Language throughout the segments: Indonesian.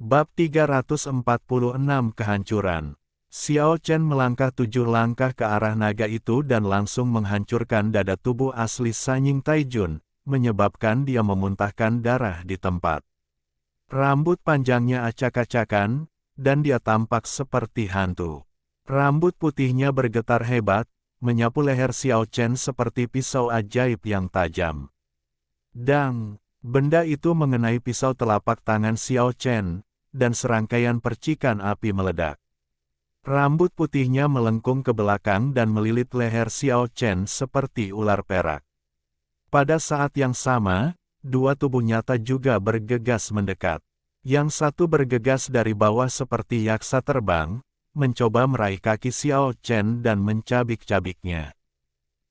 Bab 346 Kehancuran. Xiao Chen melangkah 7 langkah ke arah naga itu dan langsung menghancurkan dada tubuh asli Sanying Taijun, menyebabkan dia memuntahkan darah di tempat. Rambut panjangnya acak-acakan, dan dia tampak seperti hantu. Rambut putihnya bergetar hebat, menyapu leher Xiao Chen seperti pisau ajaib yang tajam. Dang! Benda itu mengenai pisau telapak tangan Xiao Chen, dan serangkaian percikan api meledak. Rambut putihnya melengkung ke belakang dan melilit leher Xiao Chen seperti ular perak. Pada saat yang sama, dua tubuh nyata juga bergegas mendekat. Yang satu bergegas dari bawah seperti yaksa terbang, mencoba meraih kaki Xiao Chen dan mencabik-cabiknya.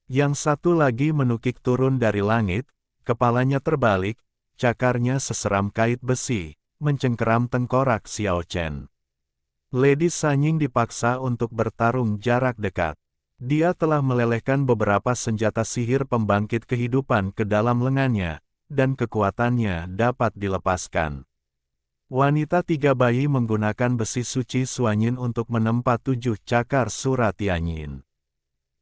Yang satu lagi menukik turun dari langit, kepalanya terbalik, cakarnya seseram kait besi, mencengkeram tengkorak Xiao Chen. Lady Sanying dipaksa untuk bertarung jarak dekat. Dia telah melelehkan beberapa senjata sihir pembangkit kehidupan ke dalam lengannya, dan kekuatannya dapat dilepaskan. Wanita tiga bayi menggunakan besi suci Suanyin untuk menempa 7 cakar Surat Tianyin.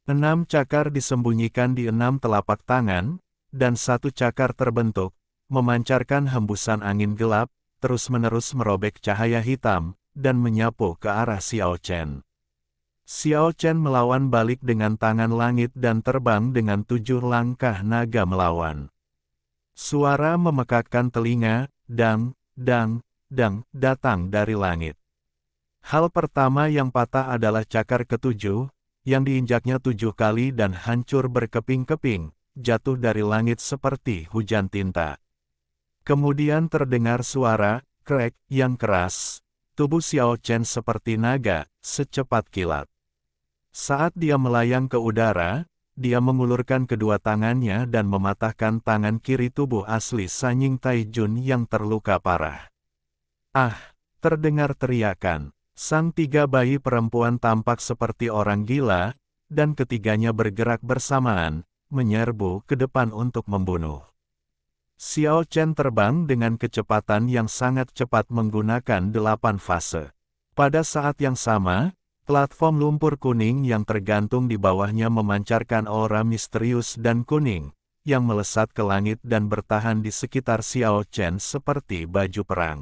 6 cakar disembunyikan di 6 telapak tangan, dan 1 cakar terbentuk, memancarkan hembusan angin gelap, terus-menerus merobek cahaya hitam, dan menyapu ke arah Xiao Chen. Xiao Chen melawan balik dengan tangan langit dan terbang dengan 7 langkah naga melawan. Suara memekakkan telinga, dang, dang, dang, datang dari langit. Hal pertama yang patah adalah cakar ketujuh, yang diinjaknya 7 kali dan hancur berkeping-keping, jatuh dari langit seperti hujan tinta. Kemudian terdengar suara, krek, yang keras. Tubuh Xiao Chen seperti naga, secepat kilat. Saat dia melayang ke udara, dia mengulurkan kedua tangannya dan mematahkan tangan kiri tubuh asli Sanying Taijun yang terluka parah. Ah! Terdengar teriakan. Sang tiga bayi perempuan tampak seperti orang gila, dan ketiganya bergerak bersamaan, menyerbu ke depan untuk membunuh. Xiao Chen terbang dengan kecepatan yang sangat cepat menggunakan 8 fase. Pada saat yang sama, platform lumpur kuning yang tergantung di bawahnya memancarkan aura misterius dan kuning, yang melesat ke langit dan bertahan di sekitar Xiao Chen seperti baju perang.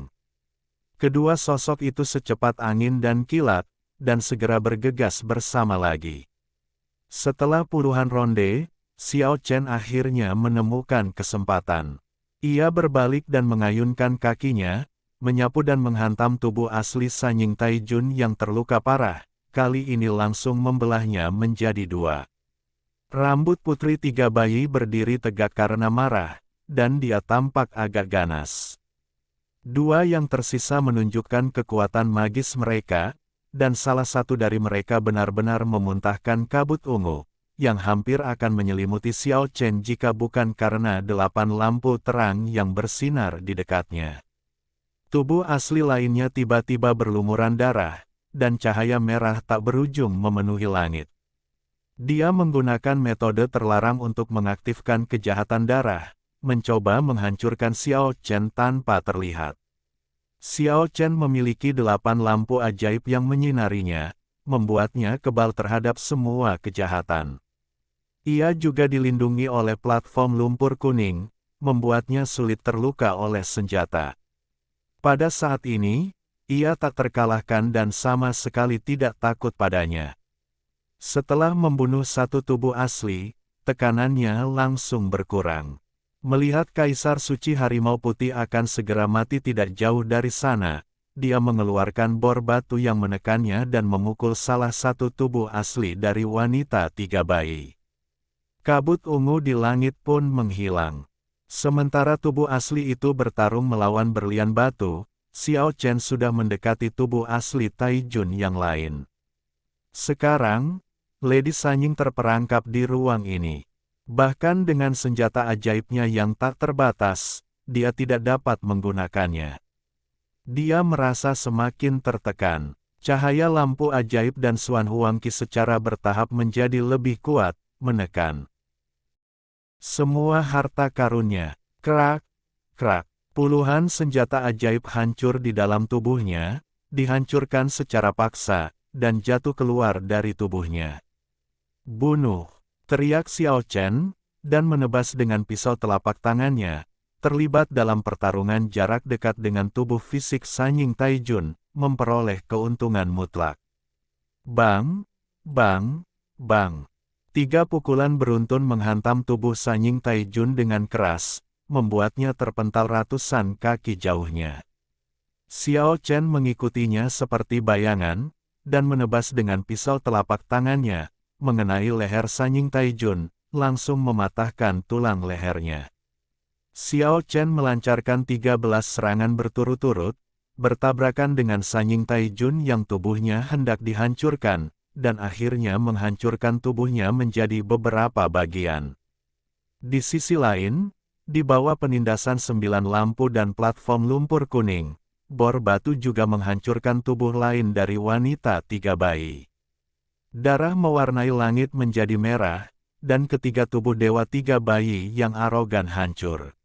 Kedua sosok itu secepat angin dan kilat, dan segera bergegas bersama lagi. Setelah puluhan ronde, Xiao Chen akhirnya menemukan kesempatan. Ia berbalik dan mengayunkan kakinya, menyapu dan menghantam tubuh asli Sanying Taijun yang terluka parah, kali ini langsung membelahnya menjadi 2. Rambut putri tiga bayi berdiri tegak karena marah, dan dia tampak agak ganas. 2 yang tersisa menunjukkan kekuatan magis mereka, dan salah satu dari mereka benar-benar memuntahkan kabut ungu, yang hampir akan menyelimuti Xiao Chen jika bukan karena 8 lampu terang yang bersinar di dekatnya. Tubuh asli lainnya tiba-tiba berlumuran darah, dan cahaya merah tak berujung memenuhi langit. Dia menggunakan metode terlarang untuk mengaktifkan kejahatan darah, mencoba menghancurkan Xiao Chen tanpa terlihat. Xiao Chen memiliki 8 lampu ajaib yang menyinarinya, membuatnya kebal terhadap semua kejahatan. Ia juga dilindungi oleh platform lumpur kuning, membuatnya sulit terluka oleh senjata. Pada saat ini, ia tak terkalahkan dan sama sekali tidak takut padanya. Setelah membunuh satu tubuh asli, tekanannya langsung berkurang. Melihat Kaisar Suci Harimau Putih akan segera mati tidak jauh dari sana, dia mengeluarkan bor batu yang menekannya dan memukul salah satu tubuh asli dari wanita tiga bayi. Kabut ungu di langit pun menghilang. Sementara tubuh asli itu bertarung melawan berlian batu, Xiao Chen sudah mendekati tubuh asli Taijun yang lain. Sekarang, Lady Sanying terperangkap di ruang ini. Bahkan dengan senjata ajaibnya yang tak terbatas, dia tidak dapat menggunakannya. Dia merasa semakin tertekan. Cahaya lampu ajaib dan Xuan Huangqi secara bertahap menjadi lebih kuat, menekan semua harta karunnya. Krak, krak. Puluhan senjata ajaib hancur di dalam tubuhnya, dihancurkan secara paksa, dan jatuh keluar dari tubuhnya. "Bunuh!" teriak Xiao Chen, dan menebas dengan pisau telapak tangannya, terlibat dalam pertarungan jarak dekat dengan tubuh fisik Sanying Taijun, memperoleh keuntungan mutlak. Bang! Bang! Bang! 3 pukulan beruntun menghantam tubuh Sanying Taijun dengan keras, membuatnya terpental ratusan kaki jauhnya. Xiao Chen mengikutinya seperti bayangan, dan menebas dengan pisau telapak tangannya, mengenai leher Sanying Taijun, langsung mematahkan tulang lehernya. Xiao Chen melancarkan 13 serangan berturut-turut, bertabrakan dengan Sanying Taijun yang tubuhnya hendak dihancurkan, dan akhirnya menghancurkan tubuhnya menjadi beberapa bagian. Di sisi lain, di bawah penindasan 9 lampu dan platform lumpur kuning, bor batu juga menghancurkan tubuh lain dari wanita 3 bayi. Darah mewarnai langit menjadi merah, dan ketiga tubuh dewa 3 bayi yang arogan hancur.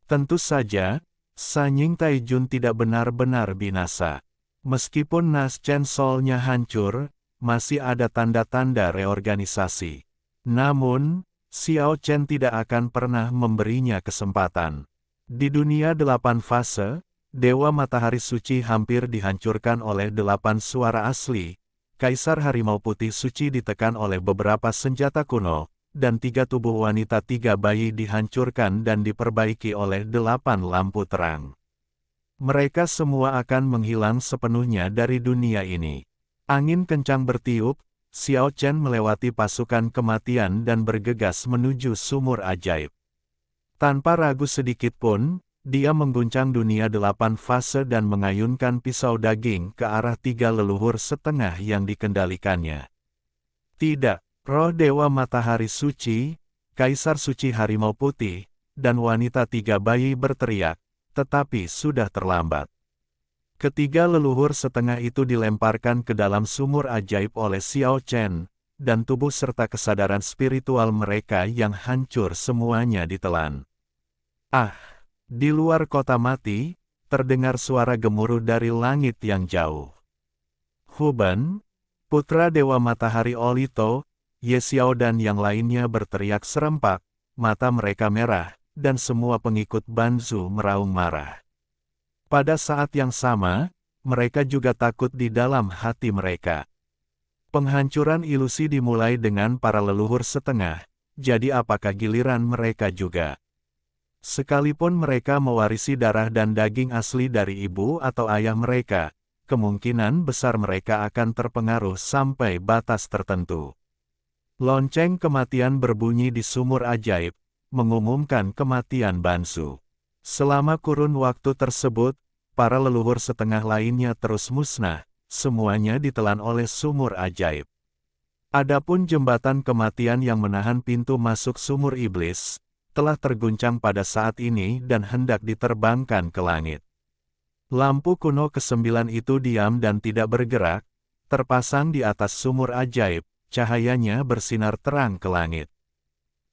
Tentu saja, Sanying Taijun tidak benar-benar binasa. Meskipun Nas Chen Soul-nya hancur, masih ada tanda-tanda reorganisasi. Namun, Xiao Chen tidak akan pernah memberinya kesempatan. Di dunia 8 fase, Dewa Matahari Suci hampir dihancurkan oleh 8 suara asli, Kaisar Harimau Putih Suci ditekan oleh beberapa senjata kuno, dan 3 tubuh wanita 3 bayi dihancurkan dan diperbaiki oleh 8 lampu terang. Mereka semua akan menghilang sepenuhnya dari dunia ini. Angin kencang bertiup, Xiao Chen melewati pasukan kematian dan bergegas menuju sumur ajaib. Tanpa ragu sedikit pun, dia mengguncang dunia 8 fase dan mengayunkan pisau daging ke arah 3 leluhur setengah yang dikendalikannya. Tidak, roh Dewa Matahari Suci, Kaisar Suci Harimau Putih, dan wanita 3 bayi berteriak, tetapi sudah terlambat. Ketiga leluhur setengah itu dilemparkan ke dalam sumur ajaib oleh Xiao Chen, dan tubuh serta kesadaran spiritual mereka yang hancur semuanya ditelan. Ah! Di luar kota mati, terdengar suara gemuruh dari langit yang jauh. Huban, putra Dewa Matahari Olito, Ye Xiao dan yang lainnya berteriak serempak, mata mereka merah, dan semua pengikut Banzu meraung marah. Pada saat yang sama, mereka juga takut di dalam hati mereka. Penghancuran ilusi dimulai dengan para leluhur setengah, jadi apakah giliran mereka juga? Sekalipun mereka mewarisi darah dan daging asli dari ibu atau ayah mereka, kemungkinan besar mereka akan terpengaruh sampai batas tertentu. Lonceng kematian berbunyi di sumur ajaib, mengumumkan kematian Banzu. Selama kurun waktu tersebut, para leluhur setengah lainnya terus musnah, semuanya ditelan oleh sumur ajaib. Adapun jembatan kematian yang menahan pintu masuk sumur iblis, telah terguncang pada saat ini dan hendak diterbangkan ke langit. Lampu kuno ke-9 itu diam dan tidak bergerak, terpasang di atas sumur ajaib, cahayanya bersinar terang ke langit.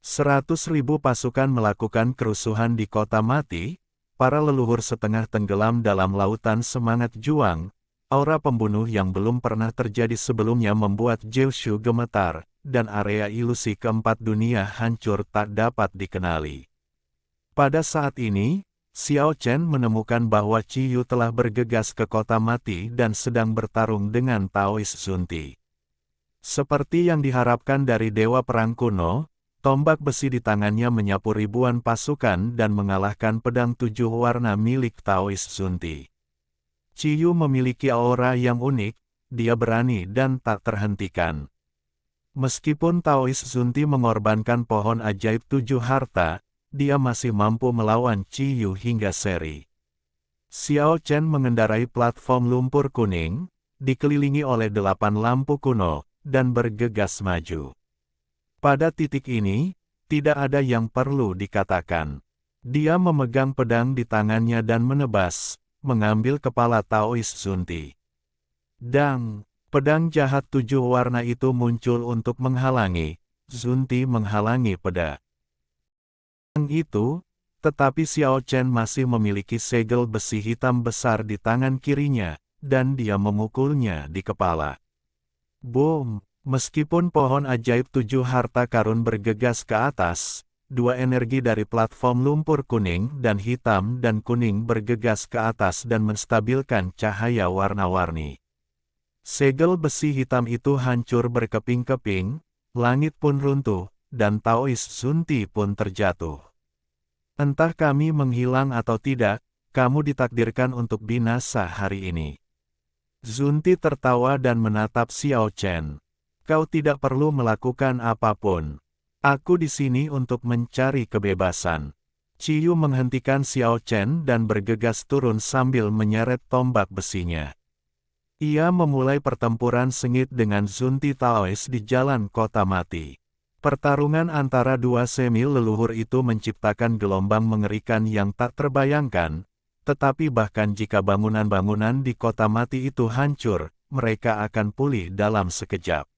100.000 pasukan melakukan kerusuhan di kota mati, para leluhur setengah tenggelam dalam lautan semangat juang, aura pembunuh yang belum pernah terjadi sebelumnya membuat Jiushu gemetar, dan area ilusi keempat dunia hancur tak dapat dikenali. Pada saat ini, Xiao Chen menemukan bahwa Ciyu telah bergegas ke kota mati dan sedang bertarung dengan Taois Zunti. Seperti yang diharapkan dari Dewa Perang kuno, tombak besi di tangannya menyapu ribuan pasukan dan mengalahkan pedang 7 warna milik Taois Zunti. Ciyu memiliki aura yang unik, dia berani dan tak terhentikan. Meskipun Taois Zunti mengorbankan pohon ajaib 7 harta, dia masih mampu melawan Ciyu hingga seri. Xiao Chen mengendarai platform lumpur kuning, dikelilingi oleh 8 lampu kuno, dan bergegas maju. Pada titik ini, tidak ada yang perlu dikatakan. Dia memegang pedang di tangannya dan menebas, mengambil kepala Taois Zunti. Dang! Pedang jahat 7 warna itu muncul untuk menghalangi, Zunti menghalangi pedang itu, Tetapi Xiao Chen masih memiliki segel besi hitam besar di tangan kirinya, dan dia memukulnya di kepala. Boom! Meskipun pohon ajaib 7 harta karun bergegas ke atas, dua energi dari platform lumpur kuning dan hitam dan kuning bergegas ke atas dan menstabilkan cahaya warna-warni. Segel besi hitam itu hancur berkeping-keping, langit pun runtuh, dan Taois Zunti pun terjatuh. Entah kami menghilang atau tidak, kamu ditakdirkan untuk binasa hari ini. Zunti tertawa dan menatap Xiao Chen. Kau tidak perlu melakukan apapun. Aku di sini untuk mencari kebebasan. Ciyu menghentikan Xiao Chen dan bergegas turun sambil menyeret tombak besinya. Ia memulai pertempuran sengit dengan Zunti Taois di jalan kota mati. Pertarungan antara dua semi leluhur itu menciptakan gelombang mengerikan yang tak terbayangkan, tetapi bahkan jika bangunan-bangunan di kota mati itu hancur, mereka akan pulih dalam sekejap.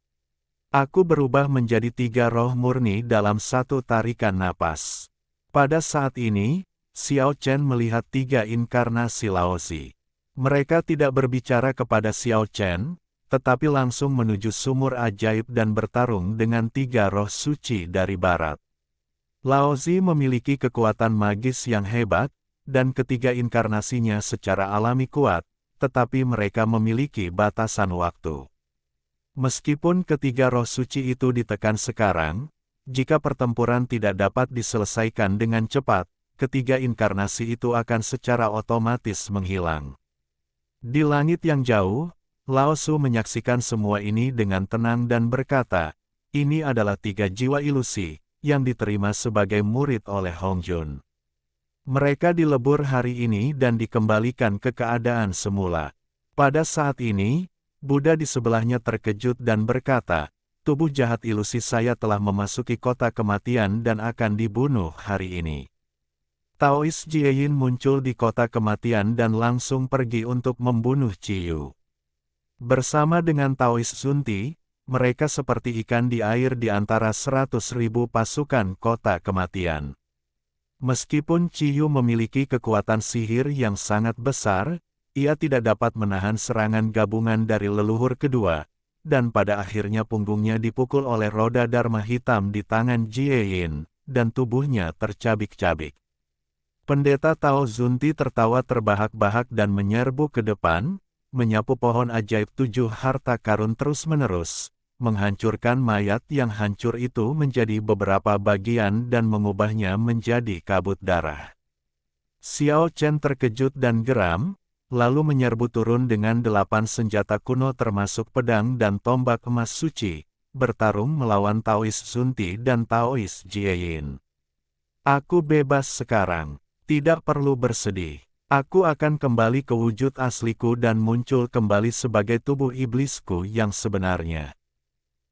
Aku berubah menjadi 3 roh murni dalam satu tarikan napas. Pada saat ini, Xiao Chen melihat 3 inkarnasi Laozi. Mereka tidak berbicara kepada Xiao Chen, tetapi langsung menuju sumur ajaib dan bertarung dengan 3 roh suci dari barat. Laozi memiliki kekuatan magis yang hebat, dan ketiga inkarnasinya secara alami kuat, tetapi mereka memiliki batasan waktu. Meskipun ketiga roh suci itu ditekan sekarang, jika pertempuran tidak dapat diselesaikan dengan cepat, ketiga inkarnasi itu akan secara otomatis menghilang. Di langit yang jauh, Lao Su menyaksikan semua ini dengan tenang dan berkata, ini adalah 3 jiwa ilusi, yang diterima sebagai murid oleh Hong Jun. Mereka dilebur hari ini dan dikembalikan ke keadaan semula. Pada saat ini, Buddha di sebelahnya terkejut dan berkata, tubuh jahat ilusi saya telah memasuki kota kematian dan akan dibunuh hari ini. Taois Jieyin muncul di kota kematian dan langsung pergi untuk membunuh Ciyu. Bersama dengan Taois Zunti, mereka seperti ikan di air di antara 100.000 pasukan kota kematian. Meskipun Ciyu memiliki kekuatan sihir yang sangat besar, ia tidak dapat menahan serangan gabungan dari leluhur kedua, dan pada akhirnya punggungnya dipukul oleh roda dharma hitam di tangan Jieyin, dan tubuhnya tercabik-cabik. Pendeta Tao Zunti tertawa terbahak-bahak dan menyerbu ke depan, menyapu pohon ajaib 7 harta karun terus-menerus, menghancurkan mayat yang hancur itu menjadi beberapa bagian dan mengubahnya menjadi kabut darah. Xiao Chen terkejut dan geram, lalu menyerbu turun dengan 8 senjata kuno termasuk pedang dan tombak emas suci, bertarung melawan Taois Zunti dan Taois Jieyin. Aku bebas sekarang, tidak perlu bersedih. Aku akan kembali ke wujud asliku dan muncul kembali sebagai tubuh iblisku yang sebenarnya.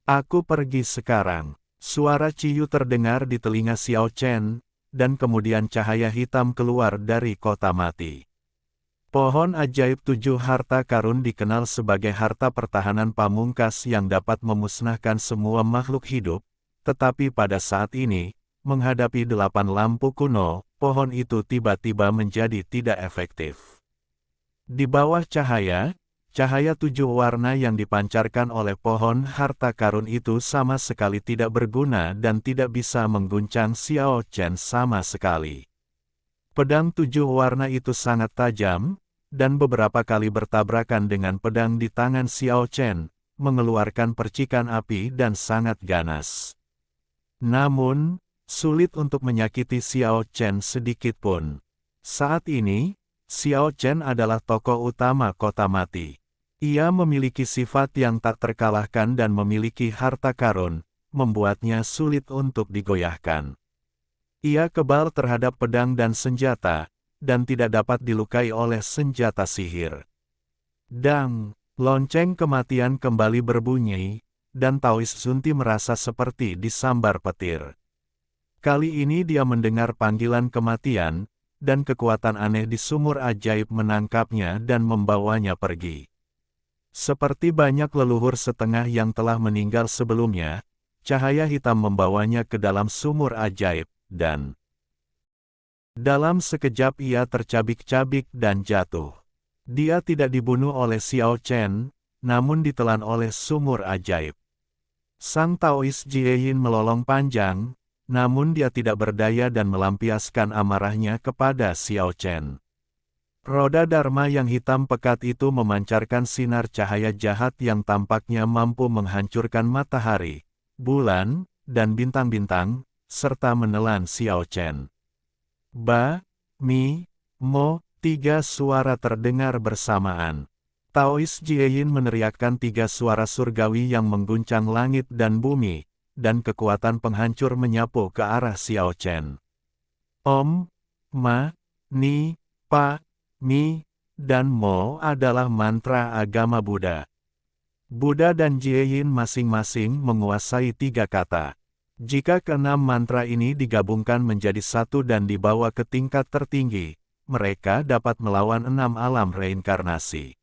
Aku pergi sekarang. Suara Ciyu terdengar di telinga Xiao Chen, dan kemudian cahaya hitam keluar dari kota mati. Pohon ajaib 7 harta karun dikenal sebagai harta pertahanan pamungkas yang dapat memusnahkan semua makhluk hidup, tetapi pada saat ini, menghadapi 8 lampu kuno, pohon itu tiba-tiba menjadi tidak efektif. Di bawah cahaya 7 warna yang dipancarkan oleh pohon harta karun itu sama sekali tidak berguna dan tidak bisa mengguncang Xiao Chen sama sekali. Pedang 7 warna itu sangat tajam, dan beberapa kali bertabrakan dengan pedang di tangan Xiao Chen, mengeluarkan percikan api dan sangat ganas. Namun, sulit untuk menyakiti Xiao Chen sedikit pun. Saat ini, Xiao Chen adalah tokoh utama kota mati. Ia memiliki sifat yang tak terkalahkan dan memiliki harta karun, membuatnya sulit untuk digoyahkan. Ia kebal terhadap pedang dan senjata, dan tidak dapat dilukai oleh senjata sihir. Dang, lonceng kematian kembali berbunyi, dan Taois Zunti merasa seperti disambar petir. Kali ini dia mendengar panggilan kematian, dan kekuatan aneh di sumur ajaib menangkapnya dan membawanya pergi. Seperti banyak leluhur setengah yang telah meninggal sebelumnya, cahaya hitam membawanya ke dalam sumur ajaib, dan Dalam sekejap ia tercabik-cabik dan jatuh. Dia tidak dibunuh oleh Xiao Chen, namun ditelan oleh sumur ajaib. Sang Taois Jieyin melolong panjang, namun dia tidak berdaya dan melampiaskan amarahnya kepada Xiao Chen. Roda Dharma yang hitam pekat itu memancarkan sinar cahaya jahat yang tampaknya mampu menghancurkan matahari, bulan, dan bintang-bintang, serta menelan Xiao Chen. Ba, Mi, Mo, tiga suara terdengar bersamaan. Taois Jieyin meneriakkan tiga suara surgawi yang mengguncang langit dan bumi, dan kekuatan penghancur menyapu ke arah Xiao Chen. Om, Ma, Ni, Pa, Mi, dan Mo adalah mantra agama Buddha. Buddha dan Jieyin masing-masing menguasai tiga kata. Jika keenam mantra ini digabungkan menjadi satu dan dibawa ke tingkat tertinggi, mereka dapat melawan 6 alam reinkarnasi.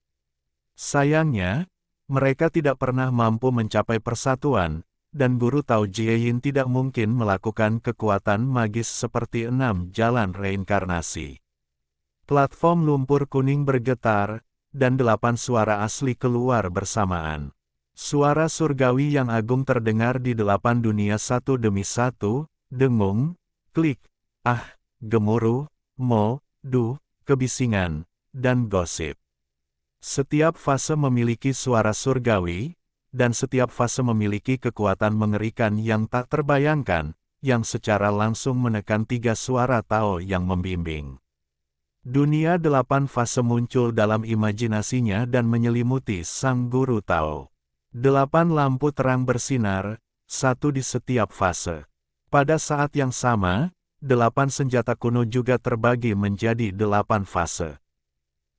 Sayangnya, mereka tidak pernah mampu mencapai persatuan, dan guru Tao Jieyin tidak mungkin melakukan kekuatan magis seperti 6 jalan reinkarnasi. Platform lumpur kuning bergetar, dan 8 suara asli keluar bersamaan. Suara surgawi yang agung terdengar di 8 dunia satu demi satu, dengung, klik, ah, gemuruh, mo, du, kebisingan, dan gosip. Setiap fase memiliki suara surgawi, dan setiap fase memiliki kekuatan mengerikan yang tak terbayangkan, yang secara langsung menekan tiga suara Tao yang membimbing. Dunia 8 fase muncul dalam imajinasinya dan menyelimuti sang guru Tao. 8 lampu terang bersinar, satu di setiap fase. Pada saat yang sama, 8 senjata kuno juga terbagi menjadi 8 fase.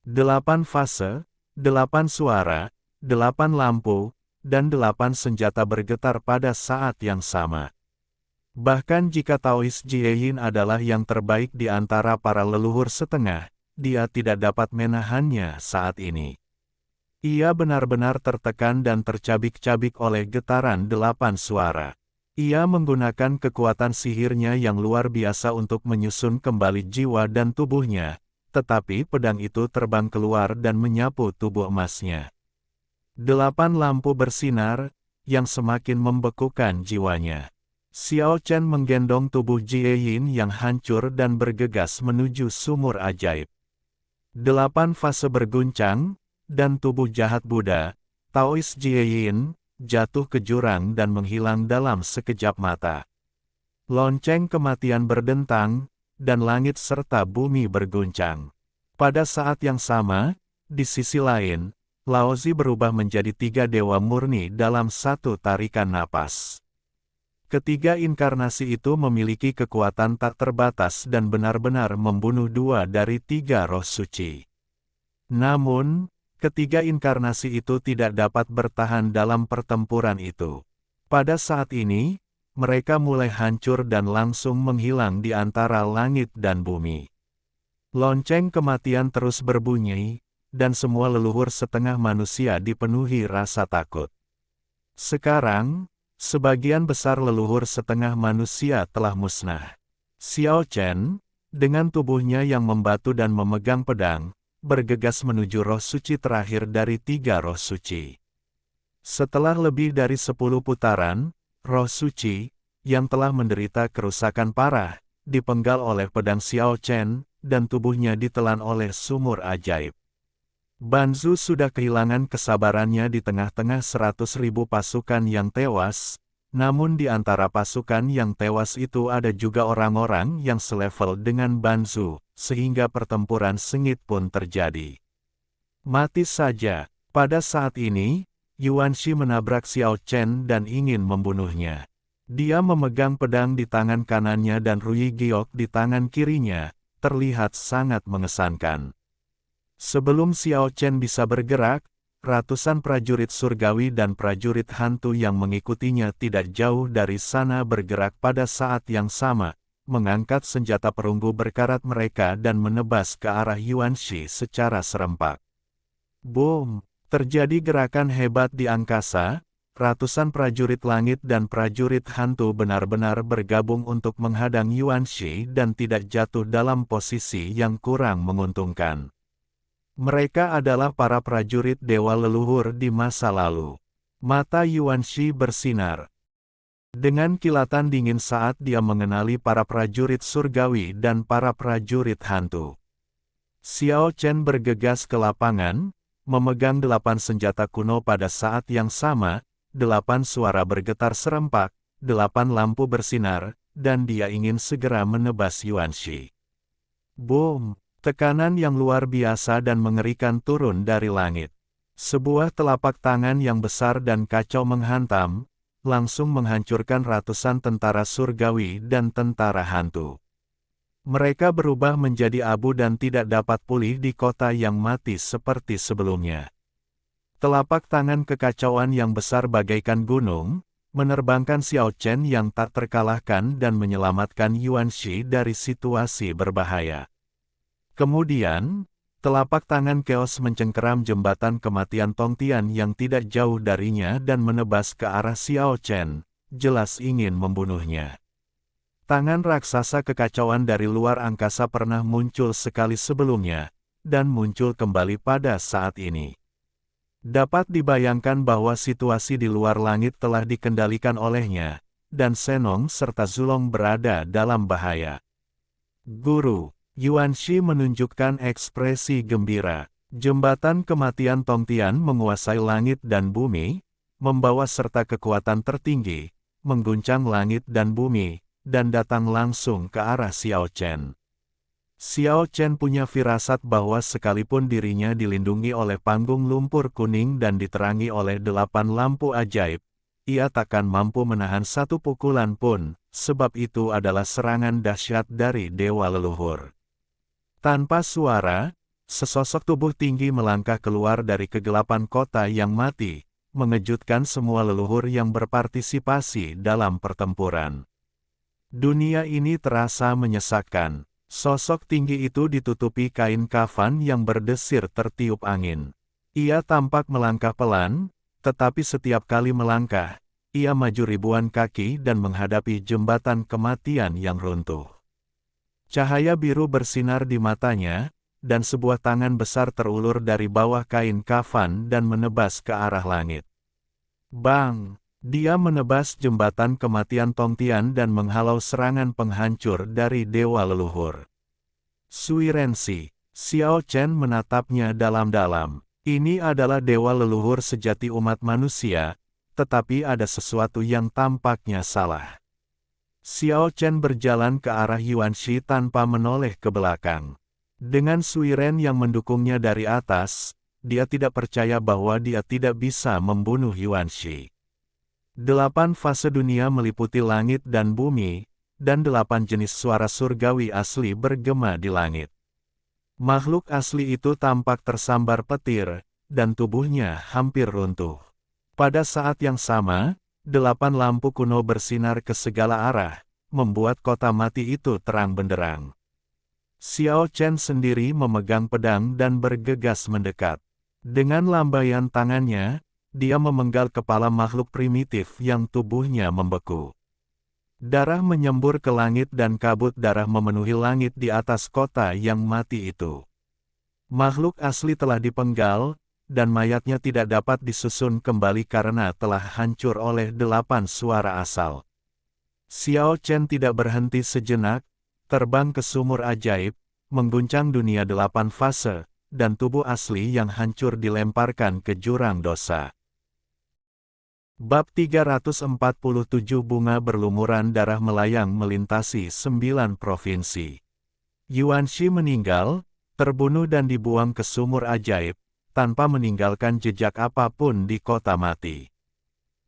8 fase, 8 suara, 8 lampu, dan 8 senjata bergetar pada saat yang sama. Bahkan jika Taois Jieyin adalah yang terbaik di antara para leluhur setengah, dia tidak dapat menahannya saat ini. Ia benar-benar tertekan dan tercabik-cabik oleh getaran 8 suara. Ia menggunakan kekuatan sihirnya yang luar biasa untuk menyusun kembali jiwa dan tubuhnya, tetapi pedang itu terbang keluar dan menyapu tubuh emasnya. 8 lampu bersinar, yang semakin membekukan jiwanya. Xiao Chen menggendong tubuh Jieyin yang hancur dan bergegas menuju sumur ajaib. 8 fase berguncang, dan tubuh jahat Buddha, Taois Jieyin, jatuh ke jurang dan menghilang dalam sekejap mata. Lonceng kematian berdentang, dan langit serta bumi berguncang. Pada saat yang sama, di sisi lain, Laozi berubah menjadi 3 dewa murni dalam satu tarikan napas. Ketiga inkarnasi itu memiliki kekuatan tak terbatas dan benar-benar membunuh 2 dari 3 roh suci. Namun, ketiga inkarnasi itu tidak dapat bertahan dalam pertempuran itu. Pada saat ini, mereka mulai hancur dan langsung menghilang di antara langit dan bumi. Lonceng kematian terus berbunyi, dan semua leluhur setengah manusia dipenuhi rasa takut. Sekarang, sebagian besar leluhur setengah manusia telah musnah. Xiao Chen, dengan tubuhnya yang membatu dan memegang pedang, bergegas menuju roh suci terakhir dari 3 roh suci. Setelah lebih dari 10 putaran, roh suci, yang telah menderita kerusakan parah, dipenggal oleh pedang Xiao Chen, dan tubuhnya ditelan oleh sumur ajaib. Banzu sudah kehilangan kesabarannya di tengah-tengah 100.000 pasukan yang tewas, namun di antara pasukan yang tewas itu ada juga orang-orang yang selevel dengan Banzu, sehingga pertempuran sengit pun terjadi. Mati saja. Pada saat ini, Yuan Shi menabrak Xiao Chen dan ingin membunuhnya. Dia memegang pedang di tangan kanannya dan Rui Giok di tangan kirinya, terlihat sangat mengesankan. Sebelum Xiao Chen bisa bergerak, ratusan prajurit surgawi dan prajurit hantu yang mengikutinya tidak jauh dari sana bergerak pada saat yang sama, mengangkat senjata perunggu berkarat mereka dan menebas ke arah Yuan Shi secara serempak. Boom! Terjadi gerakan hebat di angkasa, ratusan prajurit langit dan prajurit hantu benar-benar bergabung untuk menghadang Yuan Shi dan tidak jatuh dalam posisi yang kurang menguntungkan. Mereka adalah para prajurit dewa leluhur di masa lalu. Mata Yuan Shi bersinar dengan kilatan dingin saat dia mengenali para prajurit surgawi dan para prajurit hantu. Xiao Chen bergegas ke lapangan, memegang 8 senjata kuno pada saat yang sama, 8 suara bergetar serempak, 8 lampu bersinar, dan dia ingin segera menebas Yuan Shi. Boom! Tekanan yang luar biasa dan mengerikan turun dari langit. Sebuah telapak tangan yang besar dan kacau menghantam, langsung menghancurkan ratusan tentara surgawi dan tentara hantu. Mereka berubah menjadi abu dan tidak dapat pulih di kota yang mati seperti sebelumnya. Telapak tangan kekacauan yang besar bagaikan gunung, menerbangkan Xiao Chen yang tak terkalahkan dan menyelamatkan Yuan Shi dari situasi berbahaya. Kemudian, telapak tangan Chaos mencengkeram jembatan kematian Tongtian yang tidak jauh darinya dan menebas ke arah Xiao Chen, jelas ingin membunuhnya. Tangan raksasa kekacauan dari luar angkasa pernah muncul sekali sebelumnya, dan muncul kembali pada saat ini. Dapat dibayangkan bahwa situasi di luar langit telah dikendalikan olehnya, dan Senong serta Zulong berada dalam bahaya. Guru, Yuan Shi menunjukkan ekspresi gembira. Jembatan kematian Tongtian menguasai langit dan bumi, membawa serta kekuatan tertinggi, mengguncang langit dan bumi, dan datang langsung ke arah Xiao Chen. Xiao Chen punya firasat bahwa sekalipun dirinya dilindungi oleh panggung lumpur kuning dan diterangi oleh 8 lampu ajaib, ia takkan mampu menahan satu pukulan pun, sebab itu adalah serangan dahsyat dari dewa leluhur. Tanpa suara, sesosok tubuh tinggi melangkah keluar dari kegelapan kota yang mati, mengejutkan semua leluhur yang berpartisipasi dalam pertempuran. Dunia ini terasa menyesakkan. Sosok tinggi itu ditutupi kain kafan yang berdesir tertiup angin. Ia tampak melangkah pelan, tetapi setiap kali melangkah, ia maju ribuan kaki dan menghadapi jembatan kematian yang runtuh. Cahaya biru bersinar di matanya, dan sebuah tangan besar terulur dari bawah kain kafan dan menebas ke arah langit. Bang! Dia menebas jembatan kematian Tongtian dan menghalau serangan penghancur dari dewa leluhur. Sui Rensi, Xiao Chen menatapnya dalam-dalam. Ini adalah dewa leluhur sejati umat manusia, tetapi ada sesuatu yang tampaknya salah. Xiao Chen berjalan ke arah Yuan Shi tanpa menoleh ke belakang. Dengan Sui Ren yang mendukungnya dari atas, dia tidak percaya bahwa dia tidak bisa membunuh Yuan Shi. 8 fase dunia meliputi langit dan bumi, dan 8 jenis suara surgawi asli bergema di langit. Makhluk asli itu tampak tersambar petir, dan tubuhnya hampir runtuh. Pada saat yang sama, 8 lampu kuno bersinar ke segala arah, membuat kota mati itu terang benderang. Xiao Chen sendiri memegang pedang dan bergegas mendekat. Dengan lambaian tangannya, dia memenggal kepala makhluk primitif yang tubuhnya membeku. Darah menyembur ke langit dan kabut darah memenuhi langit di atas kota yang mati itu. Makhluk asli telah dipenggal, dan mayatnya tidak dapat disusun kembali karena telah hancur oleh 8 suara asal. Xiao Chen tidak berhenti sejenak, terbang ke sumur ajaib, mengguncang dunia 8 fase, dan tubuh asli yang hancur dilemparkan ke jurang dosa. Bab 347 Bunga berlumuran darah melayang melintasi 9 provinsi. Yuan Shi meninggal, terbunuh dan dibuang ke sumur ajaib, tanpa meninggalkan jejak apapun di kota mati.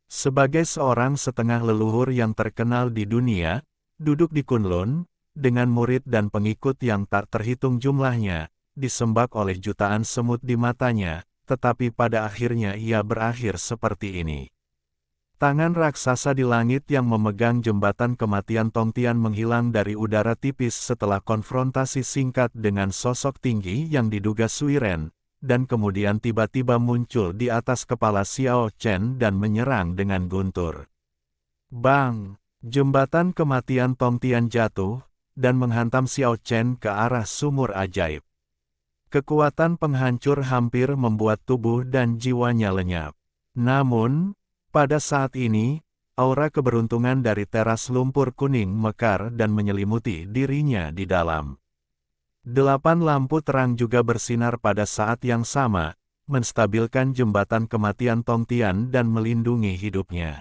Sebagai seorang setengah leluhur yang terkenal di dunia, duduk di Kunlun, dengan murid dan pengikut yang tak terhitung jumlahnya, disembah oleh jutaan semut di matanya, tetapi pada akhirnya ia berakhir seperti ini. Tangan raksasa di langit yang memegang jembatan kematian Tongtian menghilang dari udara tipis setelah konfrontasi singkat dengan sosok tinggi yang diduga Sui Ren, dan kemudian tiba-tiba muncul di atas kepala Xiao Chen dan menyerang dengan guntur. Bang! Jembatan kematian Tongtian jatuh, dan menghantam Xiao Chen ke arah sumur ajaib. Kekuatan penghancur hampir membuat tubuh dan jiwanya lenyap. Namun, pada saat ini, aura keberuntungan dari teras lumpur kuning mekar dan menyelimuti dirinya di dalam. 8 lampu terang juga bersinar pada saat yang sama, menstabilkan jembatan kematian Tongtian dan melindungi hidupnya.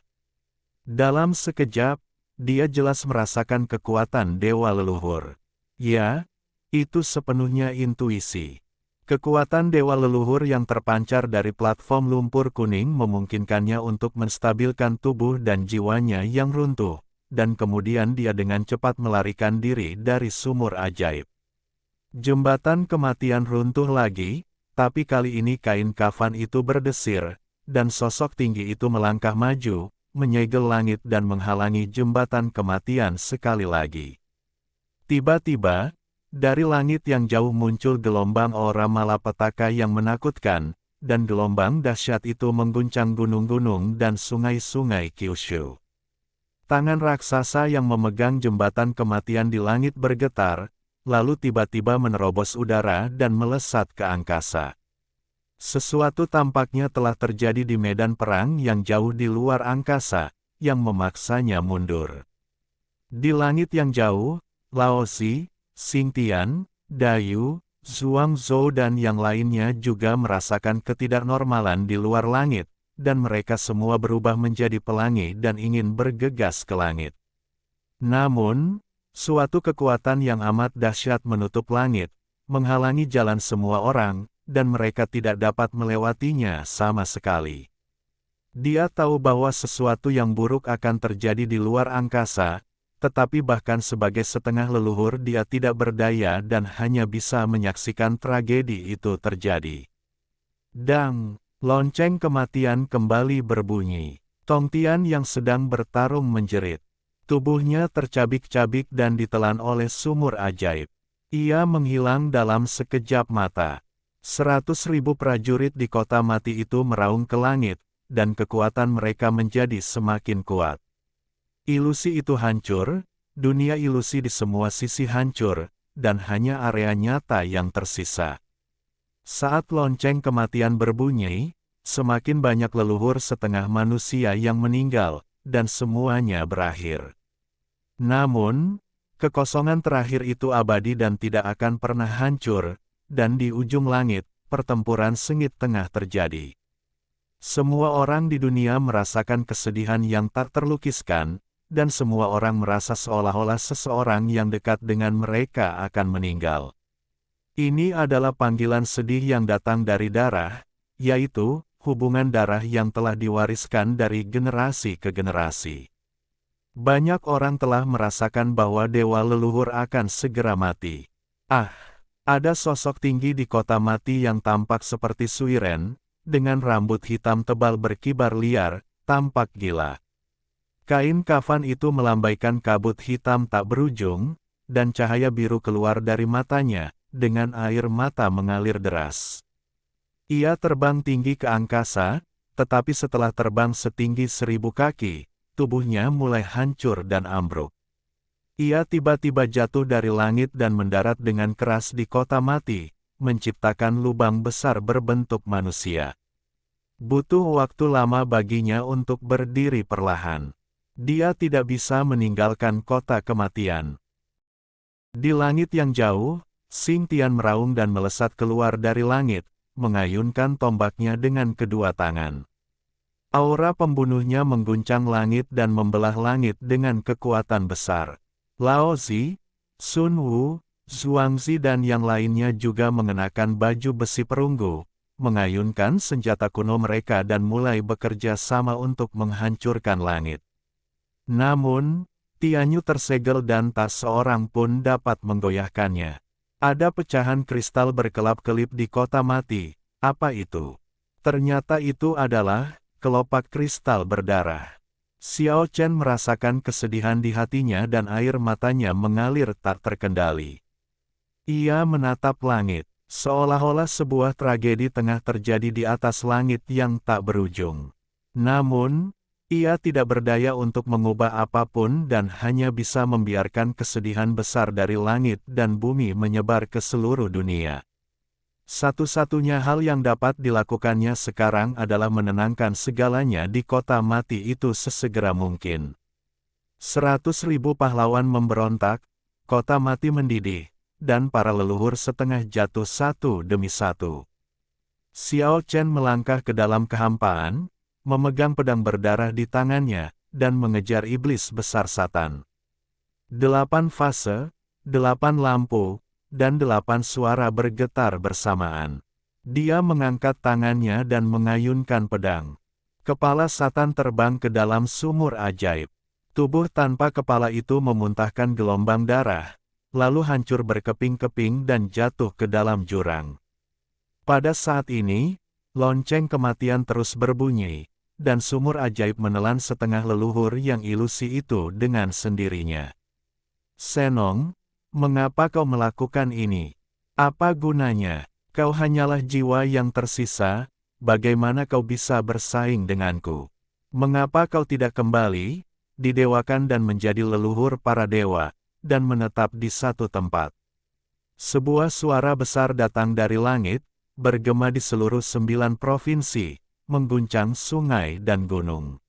Dalam sekejap, dia jelas merasakan kekuatan dewa leluhur. Ya, itu sepenuhnya intuisi. Kekuatan dewa leluhur yang terpancar dari platform lumpur kuning memungkinkannya untuk menstabilkan tubuh dan jiwanya yang runtuh, dan kemudian dia dengan cepat melarikan diri dari sumur ajaib. Jembatan kematian runtuh lagi, tapi kali ini kain kafan itu berdesir, dan sosok tinggi itu melangkah maju, menyegel langit dan menghalangi jembatan kematian sekali lagi. Tiba-tiba, dari langit yang jauh muncul gelombang aura malapetaka yang menakutkan, dan gelombang dahsyat itu mengguncang gunung-gunung dan sungai-sungai Kyushu. Tangan raksasa yang memegang jembatan kematian di langit bergetar, lalu tiba-tiba menerobos udara dan melesat ke angkasa. Sesuatu tampaknya telah terjadi di medan perang yang jauh di luar angkasa, yang memaksanya mundur. Di langit yang jauh, Lao Xi, Xingtian, Dayu, Zhuang Zhou dan yang lainnya juga merasakan ketidaknormalan di luar langit, dan mereka semua berubah menjadi pelangi dan ingin bergegas ke langit. Namun, suatu kekuatan yang amat dahsyat menutup langit, menghalangi jalan semua orang, dan mereka tidak dapat melewatinya sama sekali. Dia tahu bahwa sesuatu yang buruk akan terjadi di luar angkasa, tetapi bahkan sebagai setengah leluhur dia tidak berdaya dan hanya bisa menyaksikan tragedi itu terjadi. Dang! Lonceng kematian kembali berbunyi. Tongtian yang sedang bertarung menjerit. Tubuhnya tercabik-cabik dan ditelan oleh sumur ajaib. Ia menghilang dalam sekejap mata. 100.000 prajurit di kota mati itu meraung ke langit, dan kekuatan mereka menjadi semakin kuat. Ilusi itu hancur, dunia ilusi di semua sisi hancur, dan hanya area nyata yang tersisa. Saat lonceng kematian berbunyi, semakin banyak leluhur setengah manusia yang meninggal, dan semuanya berakhir. Namun, kekosongan terakhir itu abadi dan tidak akan pernah hancur, dan di ujung langit, pertempuran sengit tengah terjadi. Semua orang di dunia merasakan kesedihan yang tak terlukiskan, dan semua orang merasa seolah-olah seseorang yang dekat dengan mereka akan meninggal. Ini adalah panggilan sedih yang datang dari darah, yaitu hubungan darah yang telah diwariskan dari generasi ke generasi. Banyak orang telah merasakan bahwa dewa leluhur akan segera mati. Ada sosok tinggi di kota mati yang tampak seperti Suiren, dengan rambut hitam tebal berkibar liar, tampak gila. Kain kafan itu melambaikan kabut hitam tak berujung, dan cahaya biru keluar dari matanya, dengan air mata mengalir deras. Ia terbang tinggi ke angkasa, tetapi setelah terbang setinggi 1000 kaki, tubuhnya mulai hancur dan ambruk. Ia tiba-tiba jatuh dari langit dan mendarat dengan keras di kota mati, menciptakan lubang besar berbentuk manusia. Butuh waktu lama baginya untuk berdiri perlahan. Dia tidak bisa meninggalkan kota kematian. Di langit yang jauh, Xingtian meraung dan melesat keluar dari langit, mengayunkan tombaknya dengan kedua tangan. Aura pembunuhnya mengguncang langit dan membelah langit dengan kekuatan besar. Lao Xi, Sun Wu, Zhuangzi dan yang lainnya juga mengenakan baju besi perunggu, mengayunkan senjata kuno mereka dan mulai bekerja sama untuk menghancurkan langit. Namun, Tianyu tersegel dan tak seorang pun dapat menggoyahkannya. Ada pecahan kristal berkelap-kelip di kota mati. Apa itu? Ternyata itu adalah kelopak kristal berdarah. Xiao Chen merasakan kesedihan di hatinya dan air matanya mengalir tak terkendali. Ia menatap langit. Seolah-olah sebuah tragedi tengah terjadi di atas langit yang tak berujung. Namun, ia tidak berdaya untuk mengubah apapun dan hanya bisa membiarkan kesedihan besar dari langit dan bumi menyebar ke seluruh dunia. Satu-satunya hal yang dapat dilakukannya sekarang adalah menenangkan segalanya di kota mati itu sesegera mungkin. 100.000 pahlawan memberontak, kota mati mendidih, dan para leluhur setengah jatuh satu demi satu. Xiao Chen melangkah ke dalam kehampaan, memegang pedang berdarah di tangannya, dan mengejar iblis besar Satan. 8 fase, 8 lampu, dan 8 suara bergetar bersamaan. Dia mengangkat tangannya dan mengayunkan pedang. Kepala Satan terbang ke dalam sumur ajaib. Tubuh tanpa kepala itu memuntahkan gelombang darah, lalu hancur berkeping-keping dan jatuh ke dalam jurang. Pada saat ini, lonceng kematian terus berbunyi, dan sumur ajaib menelan setengah leluhur yang ilusi itu dengan sendirinya. Senong, mengapa kau melakukan ini? Apa gunanya? Kau hanyalah jiwa yang tersisa, bagaimana kau bisa bersaing denganku? Mengapa kau tidak kembali, didewakan dan menjadi leluhur para dewa, dan menetap di satu tempat? Sebuah suara besar datang dari langit, bergema di seluruh 9 provinsi, mengguncang sungai dan gunung.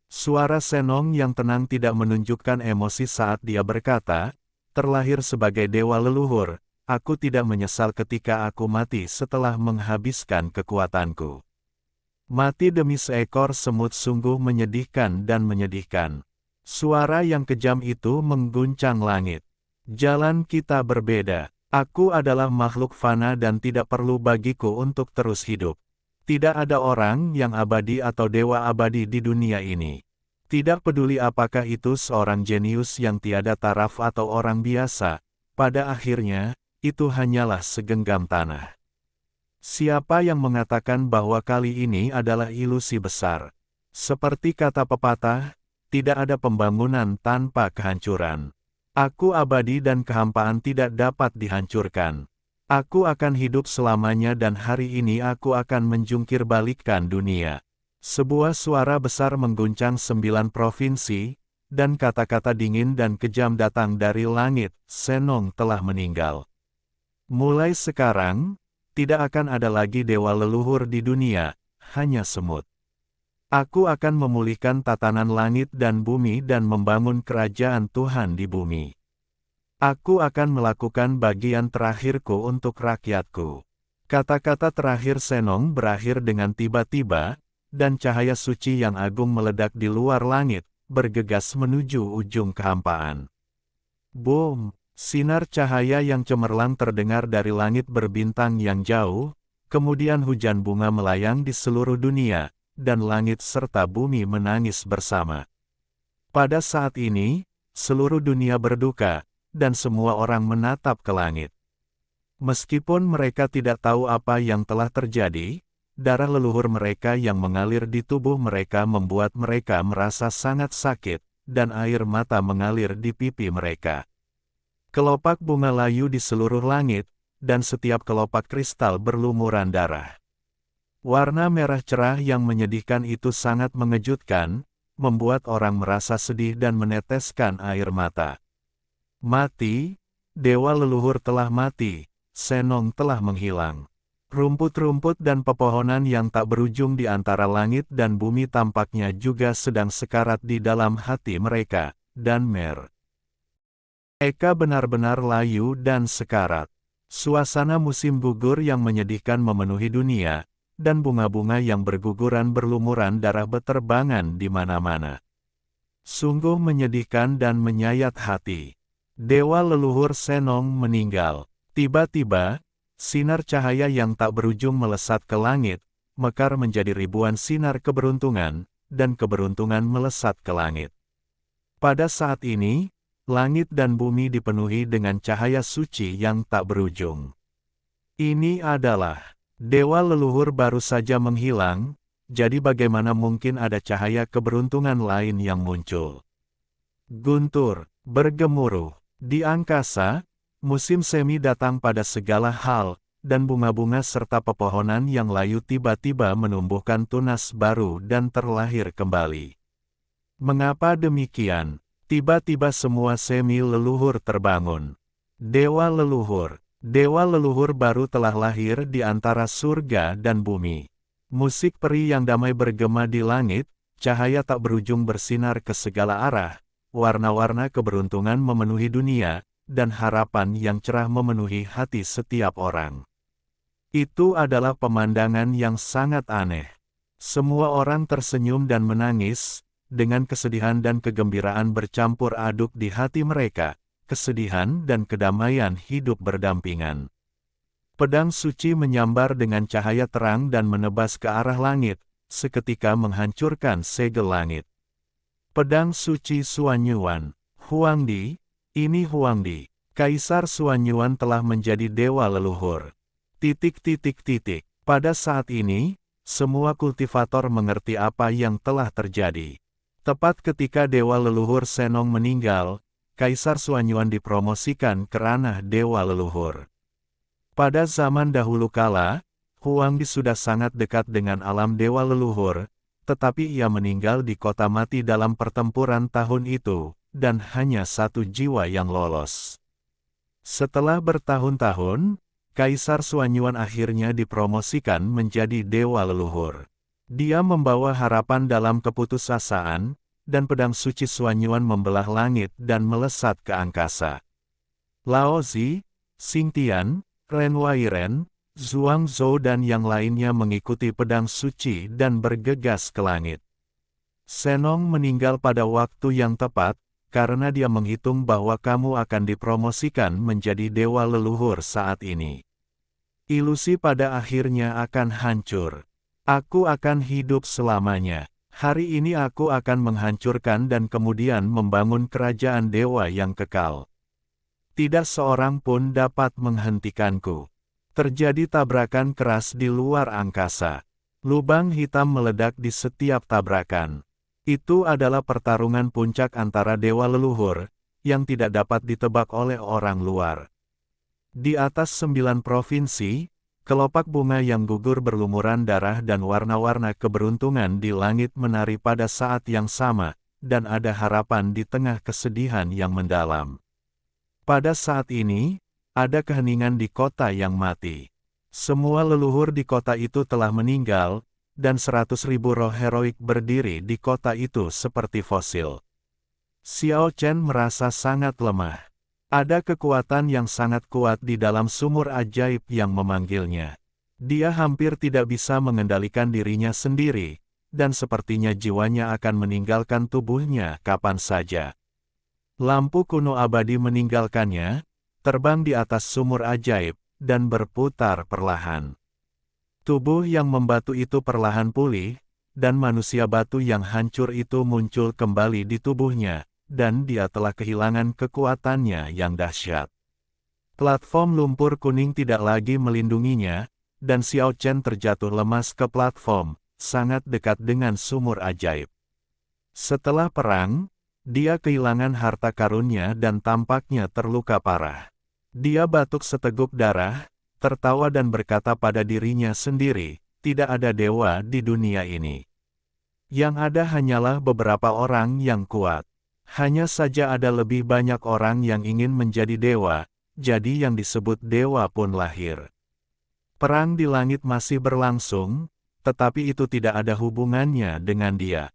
Suara Senong yang tenang tidak menunjukkan emosi saat dia berkata, terlahir sebagai dewa leluhur, aku tidak menyesal ketika aku mati setelah menghabiskan kekuatanku. Mati demi seekor semut sungguh menyedihkan dan menyedihkan. Suara yang kejam itu mengguncang langit. Jalan kita berbeda. Aku adalah makhluk fana dan tidak perlu bagiku untuk terus hidup. Tidak ada orang yang abadi atau dewa abadi di dunia ini. Tidak peduli apakah itu seorang jenius yang tiada taraf atau orang biasa, pada akhirnya, itu hanyalah segenggam tanah. Siapa yang mengatakan bahwa kali ini adalah ilusi besar? Seperti kata pepatah, tidak ada pembangunan tanpa kehancuran. Aku abadi dan kehampaan tidak dapat dihancurkan. Aku akan hidup selamanya dan hari ini aku akan menjungkir balikkan dunia. Sebuah suara besar mengguncang 9 provinsi, dan kata-kata dingin dan kejam datang dari langit, Senong telah meninggal. Mulai sekarang, tidak akan ada lagi dewa leluhur di dunia, hanya semut. Aku akan memulihkan tatanan langit dan bumi dan membangun kerajaan Tuhan di bumi. Aku akan melakukan bagian terakhirku untuk rakyatku. Kata-kata terakhir Senong berakhir dengan tiba-tiba, dan cahaya suci yang agung meledak di luar langit, bergegas menuju ujung kehampaan. Boom! Sinar cahaya yang cemerlang terdengar dari langit berbintang yang jauh, kemudian hujan bunga melayang di seluruh dunia, dan langit serta bumi menangis bersama. Pada saat ini, seluruh dunia berduka, dan semua orang menatap ke langit. Meskipun mereka tidak tahu apa yang telah terjadi, darah leluhur mereka yang mengalir di tubuh mereka membuat mereka merasa sangat sakit, dan air mata mengalir di pipi mereka. Kelopak bunga layu di seluruh langit, dan setiap kelopak kristal berlumuran darah. Warna merah cerah yang menyedihkan itu sangat mengejutkan, membuat orang merasa sedih dan meneteskan air mata. Mati, dewa leluhur telah mati, Senong telah menghilang. Rumput-rumput dan pepohonan yang tak berujung di antara langit dan bumi tampaknya juga sedang sekarat di dalam hati mereka, dan mereka benar-benar layu dan sekarat. Suasana musim gugur yang menyedihkan memenuhi dunia, dan bunga-bunga yang berguguran berlumuran darah beterbangan di mana-mana. Sungguh menyedihkan dan menyayat hati. Dewa leluhur Senong meninggal. Tiba-tiba, sinar cahaya yang tak berujung melesat ke langit, mekar menjadi ribuan sinar keberuntungan, dan keberuntungan melesat ke langit. Pada saat ini, langit dan bumi dipenuhi dengan cahaya suci yang tak berujung. Ini adalah dewa leluhur baru saja menghilang, jadi bagaimana mungkin ada cahaya keberuntungan lain yang muncul? Guntur, bergemuruh. Di angkasa, musim semi datang pada segala hal, dan bunga-bunga serta pepohonan yang layu tiba-tiba menumbuhkan tunas baru dan terlahir kembali. Mengapa demikian? Tiba-tiba semua semi-leluhur terbangun. Dewa leluhur baru telah lahir di antara surga dan bumi. Musik peri yang damai bergema di langit, cahaya tak berujung bersinar ke segala arah, warna-warna keberuntungan memenuhi dunia, dan harapan yang cerah memenuhi hati setiap orang. Itu adalah pemandangan yang sangat aneh. Semua orang tersenyum dan menangis, dengan kesedihan dan kegembiraan bercampur aduk di hati mereka, kesedihan dan kedamaian hidup berdampingan. Pedang suci menyambar dengan cahaya terang dan menebas ke arah langit, seketika menghancurkan segel langit. Pedang suci Xuanyuan, Huangdi, ini Huangdi, Kaisar Xuanyuan telah menjadi dewa leluhur. Pada saat ini, semua kultivator mengerti apa yang telah terjadi. Tepat ketika dewa leluhur Senong meninggal, Kaisar Xuanyuan dipromosikan ke ranah dewa leluhur. Pada zaman dahulu kala, Huangdi sudah sangat dekat dengan alam dewa leluhur, tetapi ia meninggal di kota mati dalam pertempuran tahun itu, dan hanya satu jiwa yang lolos. Setelah bertahun-tahun, Kaisar Xuanyuan akhirnya dipromosikan menjadi dewa leluhur. Dia membawa harapan dalam keputusasaan, dan pedang suci Xuanyuan membelah langit dan melesat ke angkasa. Lao Zi, Xingtian, Ren Wairen, Zhuang Zhou dan yang lainnya mengikuti pedang suci dan bergegas ke langit. Senong meninggal pada waktu yang tepat, karena dia menghitung bahwa kamu akan dipromosikan menjadi dewa leluhur saat ini. Ilusi pada akhirnya akan hancur. Aku akan hidup selamanya. Hari ini aku akan menghancurkan dan kemudian membangun kerajaan dewa yang kekal. Tidak seorang pun dapat menghentikanku. Terjadi tabrakan keras di luar angkasa. Lubang hitam meledak di setiap tabrakan. Itu adalah pertarungan puncak antara dewa leluhur, yang tidak dapat ditebak oleh orang luar. Di atas 9 provinsi, kelopak bunga yang gugur berlumuran darah dan warna-warna keberuntungan di langit menari pada saat yang sama, dan ada harapan di tengah kesedihan yang mendalam. Pada saat ini, ada keheningan di kota yang mati. Semua leluhur di kota itu telah meninggal, dan 100.000 roh heroik berdiri di kota itu seperti fosil. Xiao Chen merasa sangat lemah. Ada kekuatan yang sangat kuat di dalam sumur ajaib yang memanggilnya. Dia hampir tidak bisa mengendalikan dirinya sendiri, dan sepertinya jiwanya akan meninggalkan tubuhnya kapan saja. Lampu kuno abadi meninggalkannya, terbang di atas sumur ajaib, dan berputar perlahan. Tubuh yang membatu itu perlahan pulih, dan manusia batu yang hancur itu muncul kembali di tubuhnya, dan dia telah kehilangan kekuatannya yang dahsyat. Platform lumpur kuning tidak lagi melindunginya, dan Xiao Chen terjatuh lemas ke platform, sangat dekat dengan sumur ajaib. Setelah perang, dia kehilangan harta karunnya dan tampaknya terluka parah. Dia batuk seteguk darah, tertawa dan berkata pada dirinya sendiri, tidak ada dewa di dunia ini. Yang ada hanyalah beberapa orang yang kuat. Hanya saja ada lebih banyak orang yang ingin menjadi dewa, jadi yang disebut dewa pun lahir. Perang di langit masih berlangsung, tetapi itu tidak ada hubungannya dengan dia.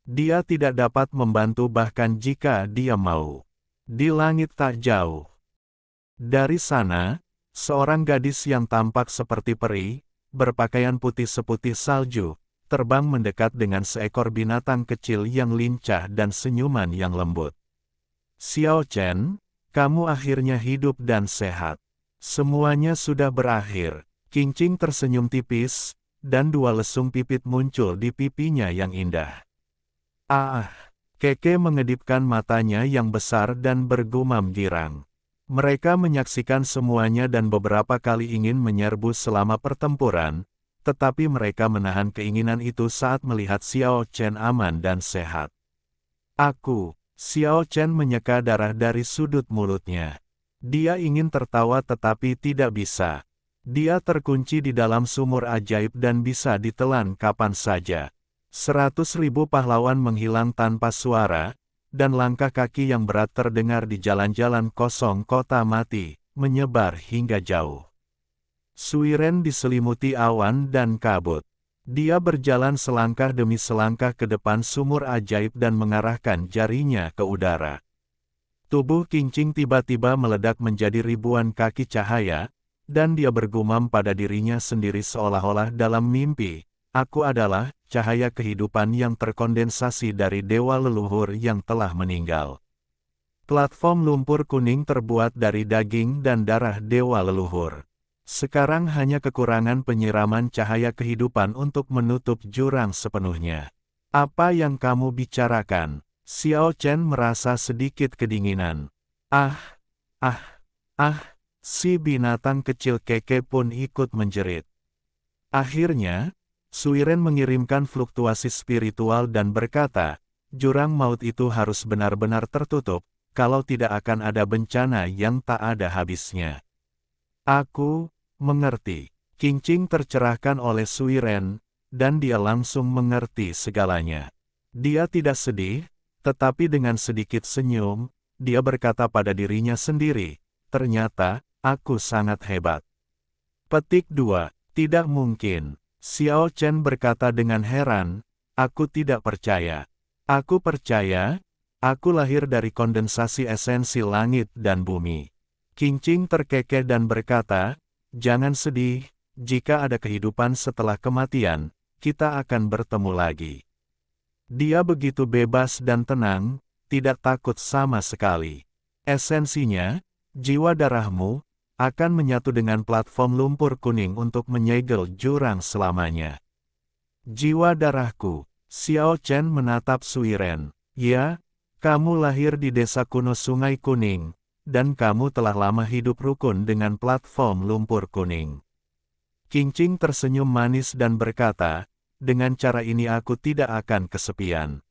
Dia tidak dapat membantu bahkan jika dia mau. Di langit tak jauh. Dari sana, seorang gadis yang tampak seperti peri, berpakaian putih seputih salju, terbang mendekat dengan seekor binatang kecil yang lincah dan senyuman yang lembut. Xiao Chen, kamu akhirnya hidup dan sehat. Semuanya sudah berakhir. Qingqing tersenyum tipis, dan dua lesung pipit muncul di pipinya yang indah. Ah, Keke mengedipkan matanya yang besar dan bergumam girang. Mereka menyaksikan semuanya dan beberapa kali ingin menyerbu selama pertempuran, tetapi mereka menahan keinginan itu saat melihat Xiao Chen aman dan sehat. Xiao Chen menyeka darah dari sudut mulutnya. Dia ingin tertawa tetapi tidak bisa. Dia terkunci di dalam sumur ajaib dan bisa ditelan kapan saja. 100.000 pahlawan menghilang tanpa suara, dan langkah kaki yang berat terdengar di jalan-jalan kosong kota mati, menyebar hingga jauh. Suiren diselimuti awan dan kabut. Dia berjalan selangkah demi selangkah ke depan sumur ajaib dan mengarahkan jarinya ke udara. Tubuh Qingqing tiba-tiba meledak menjadi ribuan kaki cahaya, dan dia bergumam pada dirinya sendiri seolah-olah dalam mimpi, "Aku adalah cahaya kehidupan yang terkondensasi dari dewa leluhur yang telah meninggal." Platform lumpur kuning terbuat dari daging dan darah dewa leluhur. Sekarang hanya kekurangan penyiraman cahaya kehidupan untuk menutup jurang sepenuhnya. "Apa yang kamu bicarakan?" Xiao Chen merasa sedikit kedinginan. Ah, ah, ah. Si binatang kecil keke pun ikut menjerit. Akhirnya, Suiren mengirimkan fluktuasi spiritual dan berkata, "Jurang maut itu harus benar-benar tertutup, kalau tidak akan ada bencana yang tak ada habisnya." "Aku mengerti." Qingqing tercerahkan oleh Suiren, dan dia langsung mengerti segalanya. Dia tidak sedih, tetapi dengan sedikit senyum, dia berkata pada dirinya sendiri, "Ternyata, aku sangat hebat." Petik 2. Tidak mungkin. Xiao Chen berkata dengan heran, "Aku tidak percaya." "Aku percaya, aku lahir dari kondensasi esensi langit dan bumi." Qingqing terkekeh dan berkata, "Jangan sedih, jika ada kehidupan setelah kematian, kita akan bertemu lagi." Dia begitu bebas dan tenang, tidak takut sama sekali. Esensinya, jiwa darahmu, akan menyatu dengan platform lumpur kuning untuk menyegel jurang selamanya. "Jiwa darahku." Xiao Chen menatap Suiren. "Ya, kamu lahir di desa kuno Sungai Kuning, dan kamu telah lama hidup rukun dengan platform lumpur kuning." Qingqing tersenyum manis dan berkata, "Dengan cara ini aku tidak akan kesepian.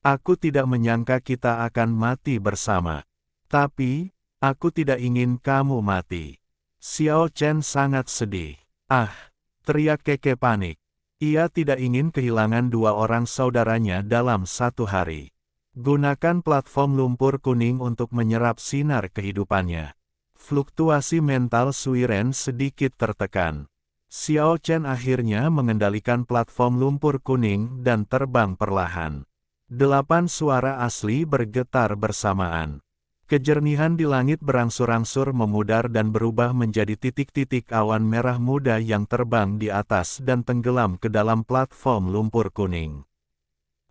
Aku tidak menyangka kita akan mati bersama. Tapi, aku tidak ingin kamu mati." Xiao Chen sangat sedih. "Ah!" teriak keke panik. Ia tidak ingin kehilangan dua orang saudaranya dalam satu hari. Gunakan platform lumpur kuning untuk menyerap sinar kehidupannya. Fluktuasi mental Suiren sedikit tertekan. Xiao Chen akhirnya mengendalikan platform lumpur kuning dan terbang perlahan. 8 suara asli bergetar bersamaan. Kejernihan di langit berangsur-angsur memudar dan berubah menjadi titik-titik awan merah muda yang terbang di atas dan tenggelam ke dalam platform lumpur kuning.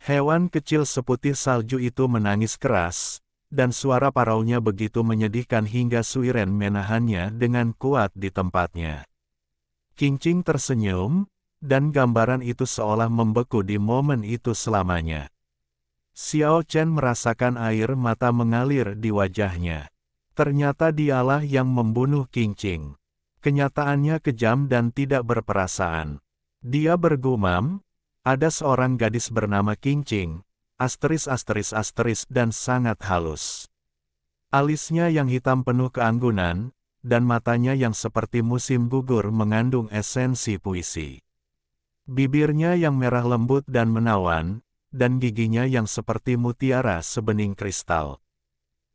Hewan kecil seputih salju itu menangis keras, dan suara paraunya begitu menyedihkan hingga Suiren menahannya dengan kuat di tempatnya. Qingqing tersenyum, dan gambaran itu seolah membeku di momen itu selamanya. Xiao Chen merasakan air mata mengalir di wajahnya. Ternyata dialah yang membunuh Qingqing. Kenyataannya kejam dan tidak berperasaan. Dia bergumam, "Ada seorang gadis bernama Qingqing, asteris dan sangat halus. Alisnya yang hitam penuh keanggunan, dan matanya yang seperti musim gugur mengandung esensi puisi. Bibirnya yang merah lembut dan menawan, dan giginya yang seperti mutiara sebening kristal.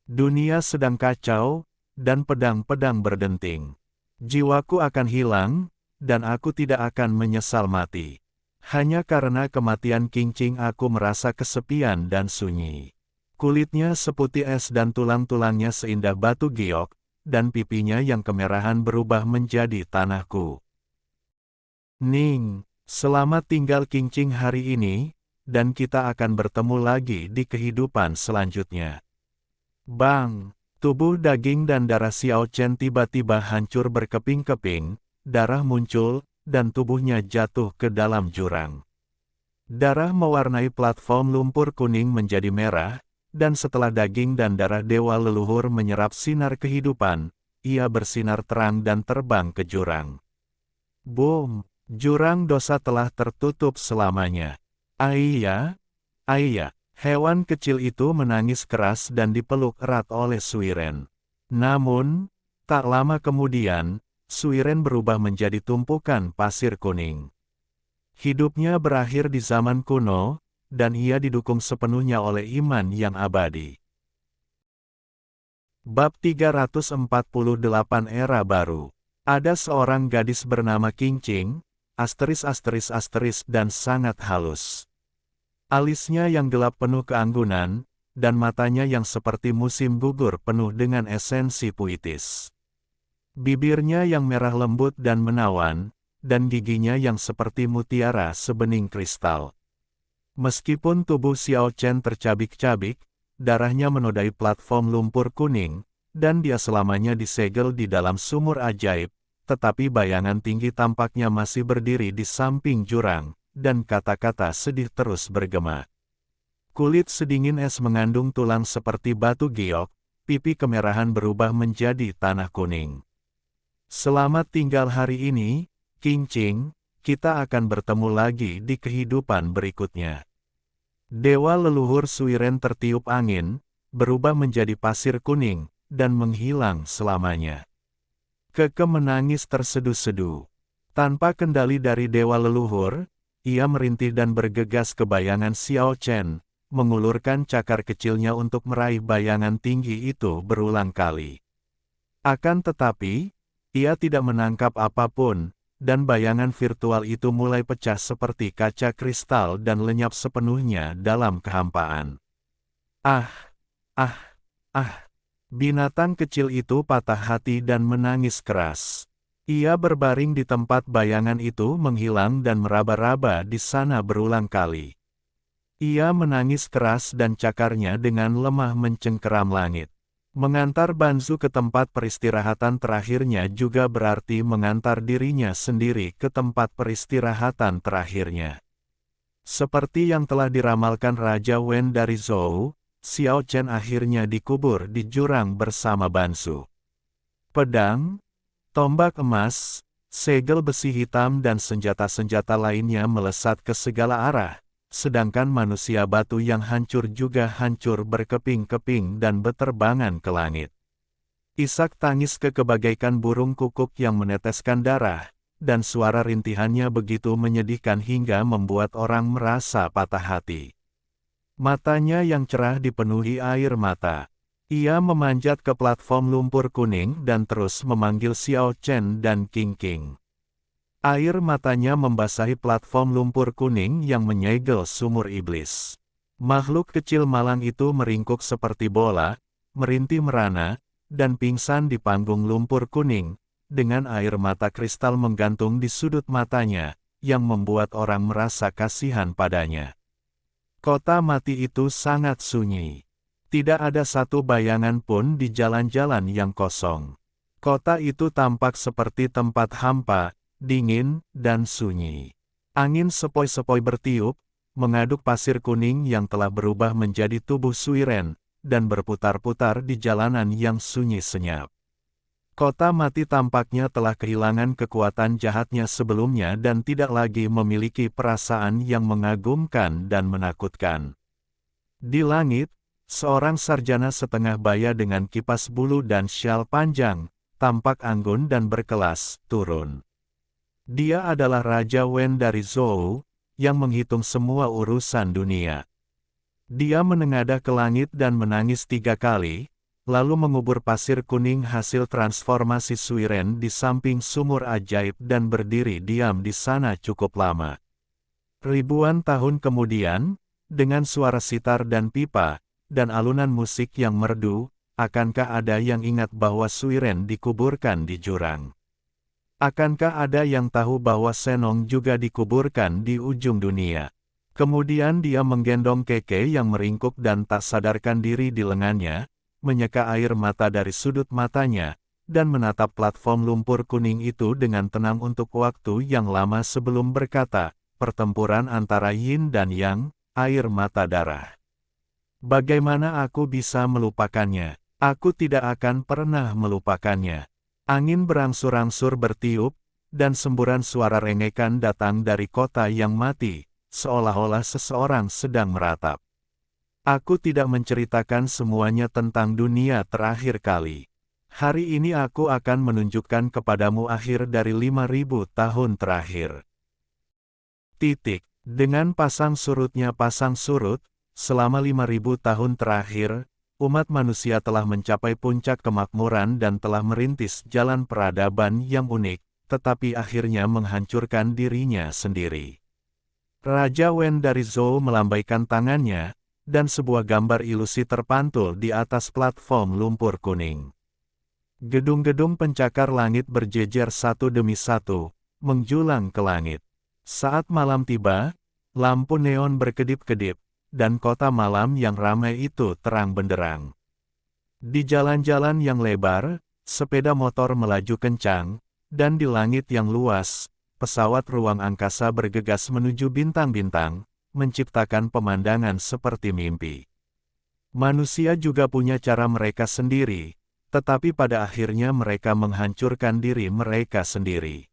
Dunia sedang kacau, dan pedang-pedang berdenting. Jiwaku akan hilang, dan aku tidak akan menyesal mati. Hanya karena kematian Qingqing aku merasa kesepian dan sunyi." Kulitnya seputih es dan tulang-tulangnya seindah batu giok, dan pipinya yang kemerahan berubah menjadi tanahku. "Ning, selamat tinggal Qingqing hari ini, dan kita akan bertemu lagi di kehidupan selanjutnya." Bang! Tubuh daging dan darah Xiao Chen tiba-tiba hancur berkeping-keping, darah muncul, dan tubuhnya jatuh ke dalam jurang. Darah mewarnai platform lumpur kuning menjadi merah, dan setelah daging dan darah dewa leluhur menyerap sinar kehidupan, ia bersinar terang dan terbang ke jurang. Boom! Jurang dosa telah tertutup selamanya. "Aiya! Aiya!" Hewan kecil itu menangis keras dan dipeluk erat oleh Suiren. Namun, tak lama kemudian, Suiren berubah menjadi tumpukan pasir kuning. Hidupnya berakhir di zaman kuno, dan ia didukung sepenuhnya oleh iman yang abadi. Bab 348 Era Baru. Ada seorang gadis bernama Qingqing, dan sangat halus. Alisnya yang gelap penuh keanggunan, dan matanya yang seperti musim gugur penuh dengan esensi puitis. Bibirnya yang merah lembut dan menawan, dan giginya yang seperti mutiara sebening kristal. Meskipun tubuh Xiao Chen tercabik-cabik, darahnya menodai platform lumpur kuning, dan dia selamanya disegel di dalam sumur ajaib, tetapi bayangan tinggi tampaknya masih berdiri di samping jurang, dan kata-kata sedih terus bergema. Kulit sedingin es mengandung tulang seperti batu giok, pipi kemerahan berubah menjadi tanah kuning. Selamat tinggal hari ini, Qingqing, kita akan bertemu lagi di kehidupan berikutnya. Dewa leluhur Suiren tertiup angin, berubah menjadi pasir kuning, dan menghilang selamanya. Keke menangis terseduh-seduh. Tanpa kendali dari dewa leluhur, ia merintih dan bergegas ke bayangan Xiao Chen, mengulurkan cakar kecilnya untuk meraih bayangan tinggi itu berulang kali. Akan tetapi, ia tidak menangkap apapun, dan bayangan virtual itu mulai pecah seperti kaca kristal dan lenyap sepenuhnya dalam kehampaan. Ah! Ah! Ah! Binatang kecil itu patah hati dan menangis keras. Ia berbaring di tempat bayangan itu menghilang dan meraba-raba di sana berulang kali. Ia menangis keras dan cakarnya dengan lemah mencengkeram langit. Mengantar Banzu ke tempat peristirahatan terakhirnya juga berarti mengantar dirinya sendiri ke tempat peristirahatan terakhirnya. Seperti yang telah diramalkan Raja Wen dari Zhou, Xiao Chen akhirnya dikubur di jurang bersama Banzu. Pedang, tombak emas, segel besi hitam dan senjata-senjata lainnya melesat ke segala arah, sedangkan manusia batu yang hancur juga hancur berkeping-keping dan beterbangan ke langit. Isak tangis kebagaikan burung kukuk yang meneteskan darah, dan suara rintihannya begitu menyedihkan hingga membuat orang merasa patah hati. Matanya yang cerah dipenuhi air mata. Ia memanjat ke platform lumpur kuning dan terus memanggil Xiao Chen dan Qingqing. Air matanya membasahi platform lumpur kuning yang menyegel sumur iblis. Makhluk kecil malang itu meringkuk seperti bola, merintih merana, dan pingsan di panggung lumpur kuning, dengan air mata kristal menggantung di sudut matanya, yang membuat orang merasa kasihan padanya. Kota mati itu sangat sunyi. Tidak ada satu bayangan pun di jalan-jalan yang kosong. Kota itu tampak seperti tempat hampa, dingin, dan sunyi. Angin sepoi-sepoi bertiup, mengaduk pasir kuning yang telah berubah menjadi tubuh Suiren, dan berputar-putar di jalanan yang sunyi senyap. Kota mati tampaknya telah kehilangan kekuatan jahatnya sebelumnya dan tidak lagi memiliki perasaan yang mengagumkan dan menakutkan. Di langit, seorang sarjana setengah baya dengan kipas bulu dan syal panjang, tampak anggun dan berkelas, turun. Dia adalah Raja Wen dari Zhou, yang menghitung semua urusan dunia. Dia menengadah ke langit dan menangis 3 kali, lalu mengubur pasir kuning hasil transformasi Suiren di samping sumur ajaib dan berdiri diam di sana cukup lama. Ribuan tahun kemudian, dengan suara sitar dan pipa, dan alunan musik yang merdu, akankah ada yang ingat bahwa Suiren dikuburkan di jurang? Akankah ada yang tahu bahwa Senong juga dikuburkan di ujung dunia? Kemudian dia menggendong Keke yang meringkuk dan tak sadarkan diri di lengannya, menyeka air mata dari sudut matanya, dan menatap platform lumpur kuning itu dengan tenang untuk waktu yang lama sebelum berkata, pertempuran antara Yin dan Yang, air mata darah. Bagaimana aku bisa melupakannya? Aku tidak akan pernah melupakannya. Angin berangsur-angsur bertiup, dan semburan suara rengekan datang dari kota yang mati, seolah-olah seseorang sedang meratap. Aku tidak menceritakan semuanya tentang dunia terakhir kali. Hari ini aku akan menunjukkan kepadamu akhir dari 5.000 tahun terakhir. Titik. Dengan pasang surut, selama 5.000 tahun terakhir, umat manusia telah mencapai puncak kemakmuran dan telah merintis jalan peradaban yang unik, tetapi akhirnya menghancurkan dirinya sendiri. Raja Wen dari Zhou melambaikan tangannya, dan sebuah gambar ilusi terpantul di atas platform lumpur kuning. Gedung-gedung pencakar langit berjejer satu demi satu, menjulang ke langit. Saat malam tiba, lampu neon berkedip-kedip, dan kota malam yang ramai itu terang benderang. Di jalan-jalan yang lebar, sepeda motor melaju kencang, dan di langit yang luas, pesawat ruang angkasa bergegas menuju bintang-bintang, menciptakan pemandangan seperti mimpi. Manusia juga punya cara mereka sendiri, tetapi pada akhirnya mereka menghancurkan diri mereka sendiri.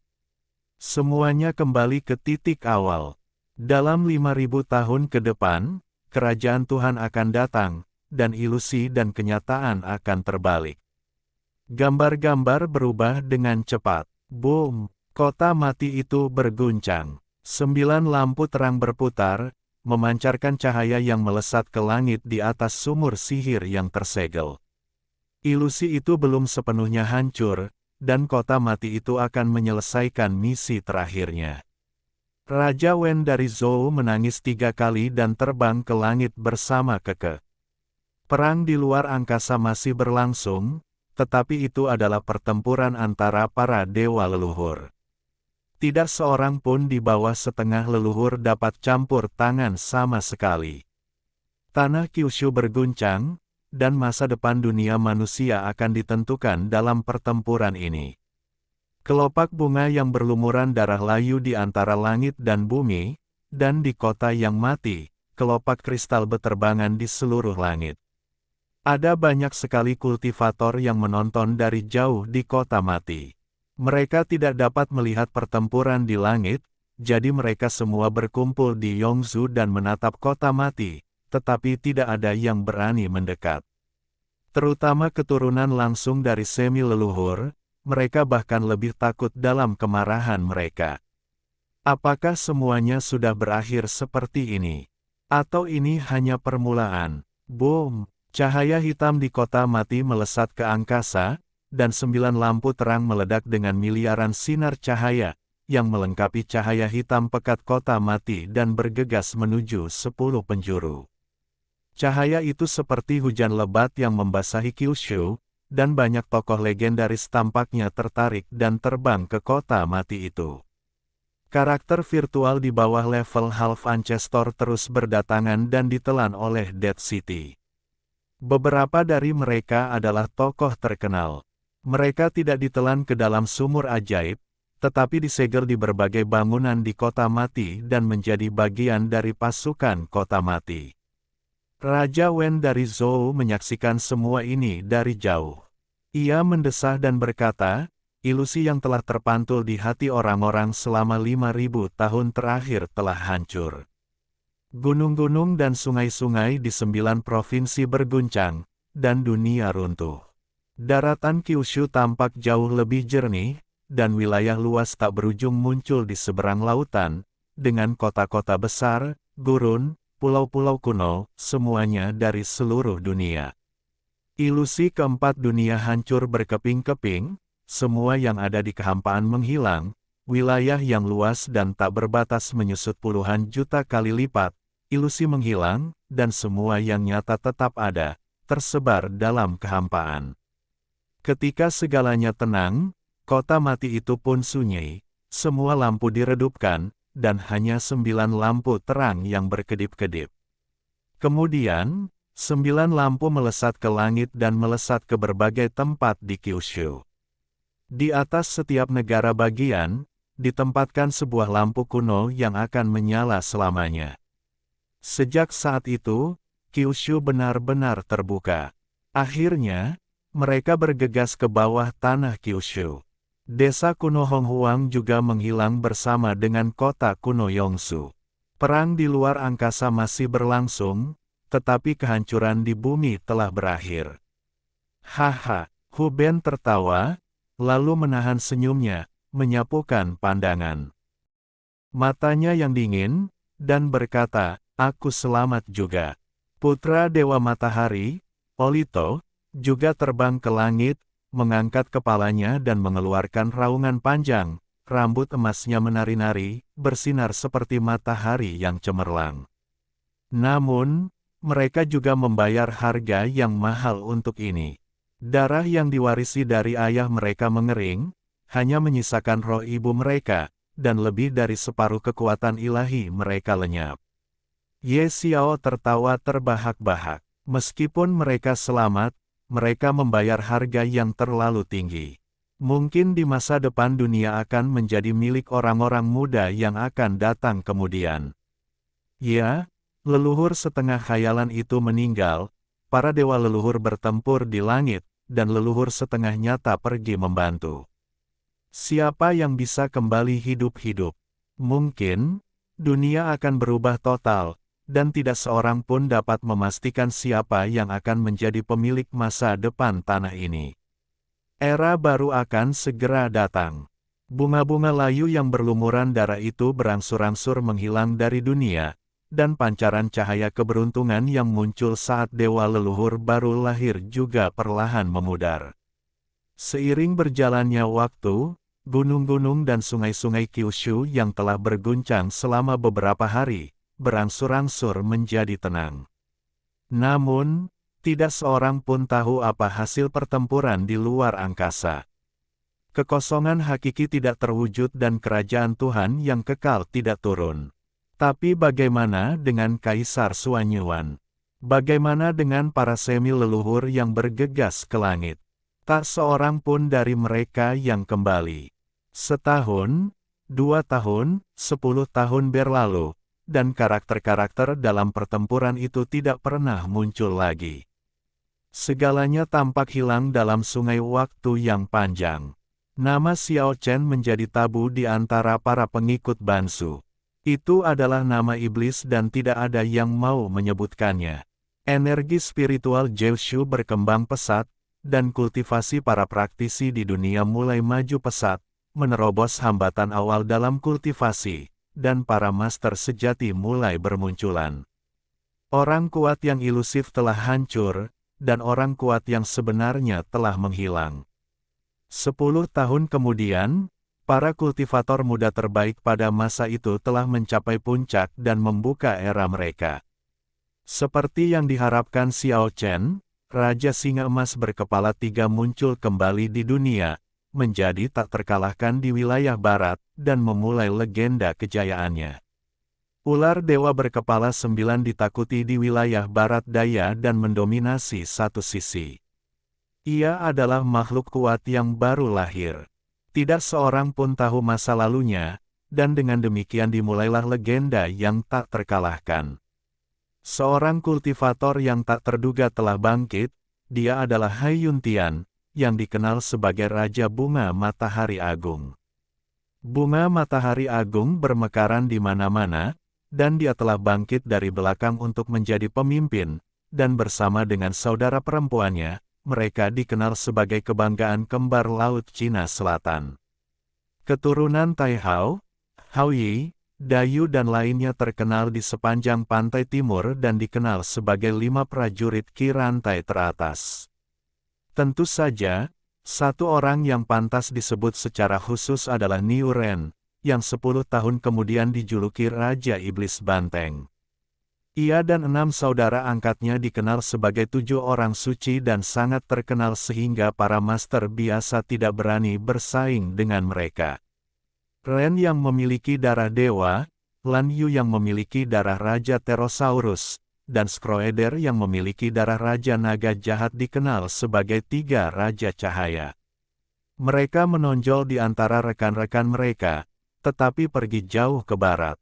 Semuanya kembali ke titik awal. Dalam 5.000 tahun ke depan, kerajaan Tuhan akan datang, dan ilusi dan kenyataan akan terbalik. Gambar-gambar berubah dengan cepat. Boom! Kota mati itu berguncang. 9 lampu terang berputar, memancarkan cahaya yang melesat ke langit di atas sumur sihir yang tersegel. Ilusi itu belum sepenuhnya hancur, dan kota mati itu akan menyelesaikan misi terakhirnya. Raja Wen dari Zhou menangis 3 kali dan terbang ke langit bersama Keke. Perang di luar angkasa masih berlangsung, tetapi itu adalah pertempuran antara para dewa leluhur. Tidak seorang pun di bawah setengah leluhur dapat campur tangan sama sekali. Tanah Kyushu berguncang, dan masa depan dunia manusia akan ditentukan dalam pertempuran ini. Kelopak bunga yang berlumuran darah layu di antara langit dan bumi, dan di kota yang mati, kelopak kristal beterbangan di seluruh langit. Ada banyak sekali kultivator yang menonton dari jauh di kota mati. Mereka tidak dapat melihat pertempuran di langit, jadi mereka semua berkumpul di Yongzhou dan menatap kota mati, tetapi tidak ada yang berani mendekat. Terutama keturunan langsung dari semi leluhur, mereka bahkan lebih takut dalam kemarahan mereka. Apakah semuanya sudah berakhir seperti ini? Atau ini hanya permulaan? Boom! Cahaya hitam di kota mati melesat ke angkasa, dan 9 lampu terang meledak dengan miliaran sinar cahaya, yang melengkapi cahaya hitam pekat kota mati dan bergegas menuju 10 penjuru. Cahaya itu seperti hujan lebat yang membasahi Kyushu, dan banyak tokoh legendaris tampaknya tertarik dan terbang ke kota mati itu. Karakter virtual di bawah level Half Ancestor terus berdatangan dan ditelan oleh Dead City. Beberapa dari mereka adalah tokoh terkenal. Mereka tidak ditelan ke dalam sumur ajaib, tetapi disegel di berbagai bangunan di kota mati dan menjadi bagian dari pasukan kota mati. Raja Wen dari Zhou menyaksikan semua ini dari jauh. Ia mendesah dan berkata, ilusi yang telah terpantul di hati orang-orang selama 5.000 tahun terakhir telah hancur. Gunung-gunung dan sungai-sungai di 9 provinsi berguncang, dan dunia runtuh. Daratan Kyushu tampak jauh lebih jernih, dan wilayah luas tak berujung muncul di seberang lautan, dengan kota-kota besar, gurun, pulau-pulau kuno, semuanya dari seluruh dunia. Ilusi keempat dunia hancur berkeping-keping, semua yang ada di kehampaan menghilang, wilayah yang luas dan tak berbatas menyusut puluhan juta kali lipat, ilusi menghilang, dan semua yang nyata tetap ada, tersebar dalam kehampaan. Ketika segalanya tenang, kota mati itu pun sunyi, semua lampu diredupkan, dan hanya 9 lampu terang yang berkedip-kedip. Kemudian, 9 lampu melesat ke langit dan melesat ke berbagai tempat di Kyushu. Di atas setiap negara bagian, ditempatkan sebuah lampu kuno yang akan menyala selamanya. Sejak saat itu, Kyushu benar-benar terbuka. Akhirnya, mereka bergegas ke bawah tanah Kyushu. Desa kuno Honghuang juga menghilang bersama dengan kota kuno Yongsu. Perang di luar angkasa masih berlangsung, tetapi kehancuran di bumi telah berakhir. Haha, Hu Ben tertawa, lalu menahan senyumnya, menyapukan pandangan. Matanya yang dingin, dan berkata, "Aku selamat juga." Putra Dewa Matahari, Olito, juga terbang ke langit, mengangkat kepalanya dan mengeluarkan raungan panjang, rambut emasnya menari-nari, bersinar seperti matahari yang cemerlang. Namun, mereka juga membayar harga yang mahal untuk ini. Darah yang diwarisi dari ayah mereka mengering, hanya menyisakan roh ibu mereka, dan lebih dari separuh kekuatan ilahi mereka lenyap. Ye Xiao tertawa terbahak-bahak. Meskipun mereka selamat, mereka membayar harga yang terlalu tinggi. Mungkin di masa depan dunia akan menjadi milik orang-orang muda yang akan datang kemudian. Ya, leluhur setengah khayalan itu meninggal, para dewa leluhur bertempur di langit, dan leluhur setengah nyata pergi membantu. Siapa yang bisa kembali hidup-hidup? Mungkin, dunia akan berubah total, dan tidak seorang pun dapat memastikan siapa yang akan menjadi pemilik masa depan tanah ini. Era baru akan segera datang. Bunga-bunga layu yang berlumuran darah itu berangsur-angsur menghilang dari dunia, dan pancaran cahaya keberuntungan yang muncul saat dewa leluhur baru lahir juga perlahan memudar. Seiring berjalannya waktu, gunung-gunung dan sungai-sungai Kyushu yang telah berguncang selama beberapa hari, berangsur-angsur menjadi tenang. Namun, tidak seorang pun tahu apa hasil pertempuran di luar angkasa. Kekosongan hakiki tidak terwujud dan kerajaan Tuhan yang kekal tidak turun. Tapi bagaimana dengan Kaisar Suanyuan? Bagaimana dengan para semi leluhur yang bergegas ke langit? Tak seorang pun dari mereka yang kembali. Setahun, 2 tahun, 10 tahun berlalu, dan karakter-karakter dalam pertempuran itu tidak pernah muncul lagi. Segalanya tampak hilang dalam sungai waktu yang panjang. Nama Xiao Chen menjadi tabu di antara para pengikut Bansu. Itu adalah nama iblis dan tidak ada yang mau menyebutkannya. Energi spiritual Jiushu berkembang pesat, dan kultivasi para praktisi di dunia mulai maju pesat, menerobos hambatan awal dalam kultivasi, dan para master sejati mulai bermunculan. Orang kuat yang ilusif telah hancur, dan orang kuat yang sebenarnya telah menghilang. 10 tahun kemudian, para kultivator muda terbaik pada masa itu telah mencapai puncak dan membuka era mereka. Seperti yang diharapkan Xiao Chen, Raja Singa Emas berkepala 3 muncul kembali di dunia, menjadi tak terkalahkan di wilayah barat, dan memulai legenda kejayaannya. Ular Dewa berkepala 9 ditakuti di wilayah barat daya dan mendominasi satu sisi. Ia adalah makhluk kuat yang baru lahir. Tidak seorang pun tahu masa lalunya, dan dengan demikian dimulailah legenda yang tak terkalahkan. Seorang kultivator yang tak terduga telah bangkit, dia adalah Hai Yuntian, yang dikenal sebagai Raja Bunga Matahari Agung. Bunga Matahari Agung bermekaran di mana-mana, dan dia telah bangkit dari belakang untuk menjadi pemimpin, dan bersama dengan saudara perempuannya, mereka dikenal sebagai kebanggaan kembar Laut Cina Selatan. Keturunan Tai Hao, Hao Yi, Dayu dan lainnya terkenal di sepanjang pantai timur dan dikenal sebagai 5 prajurit Ki rantai teratas. Tentu saja, satu orang yang pantas disebut secara khusus adalah Niu Ren, yang 10 tahun kemudian dijuluki Raja Iblis Banteng. Ia dan 6 saudara angkatnya dikenal sebagai 7 orang suci dan sangat terkenal sehingga para master biasa tidak berani bersaing dengan mereka. Ren yang memiliki darah dewa, Lan Yu yang memiliki darah Raja Pterosaurus, dan Skroeder yang memiliki darah Raja Naga Jahat dikenal sebagai 3 Raja Cahaya. Mereka menonjol di antara rekan-rekan mereka, tetapi pergi jauh ke barat.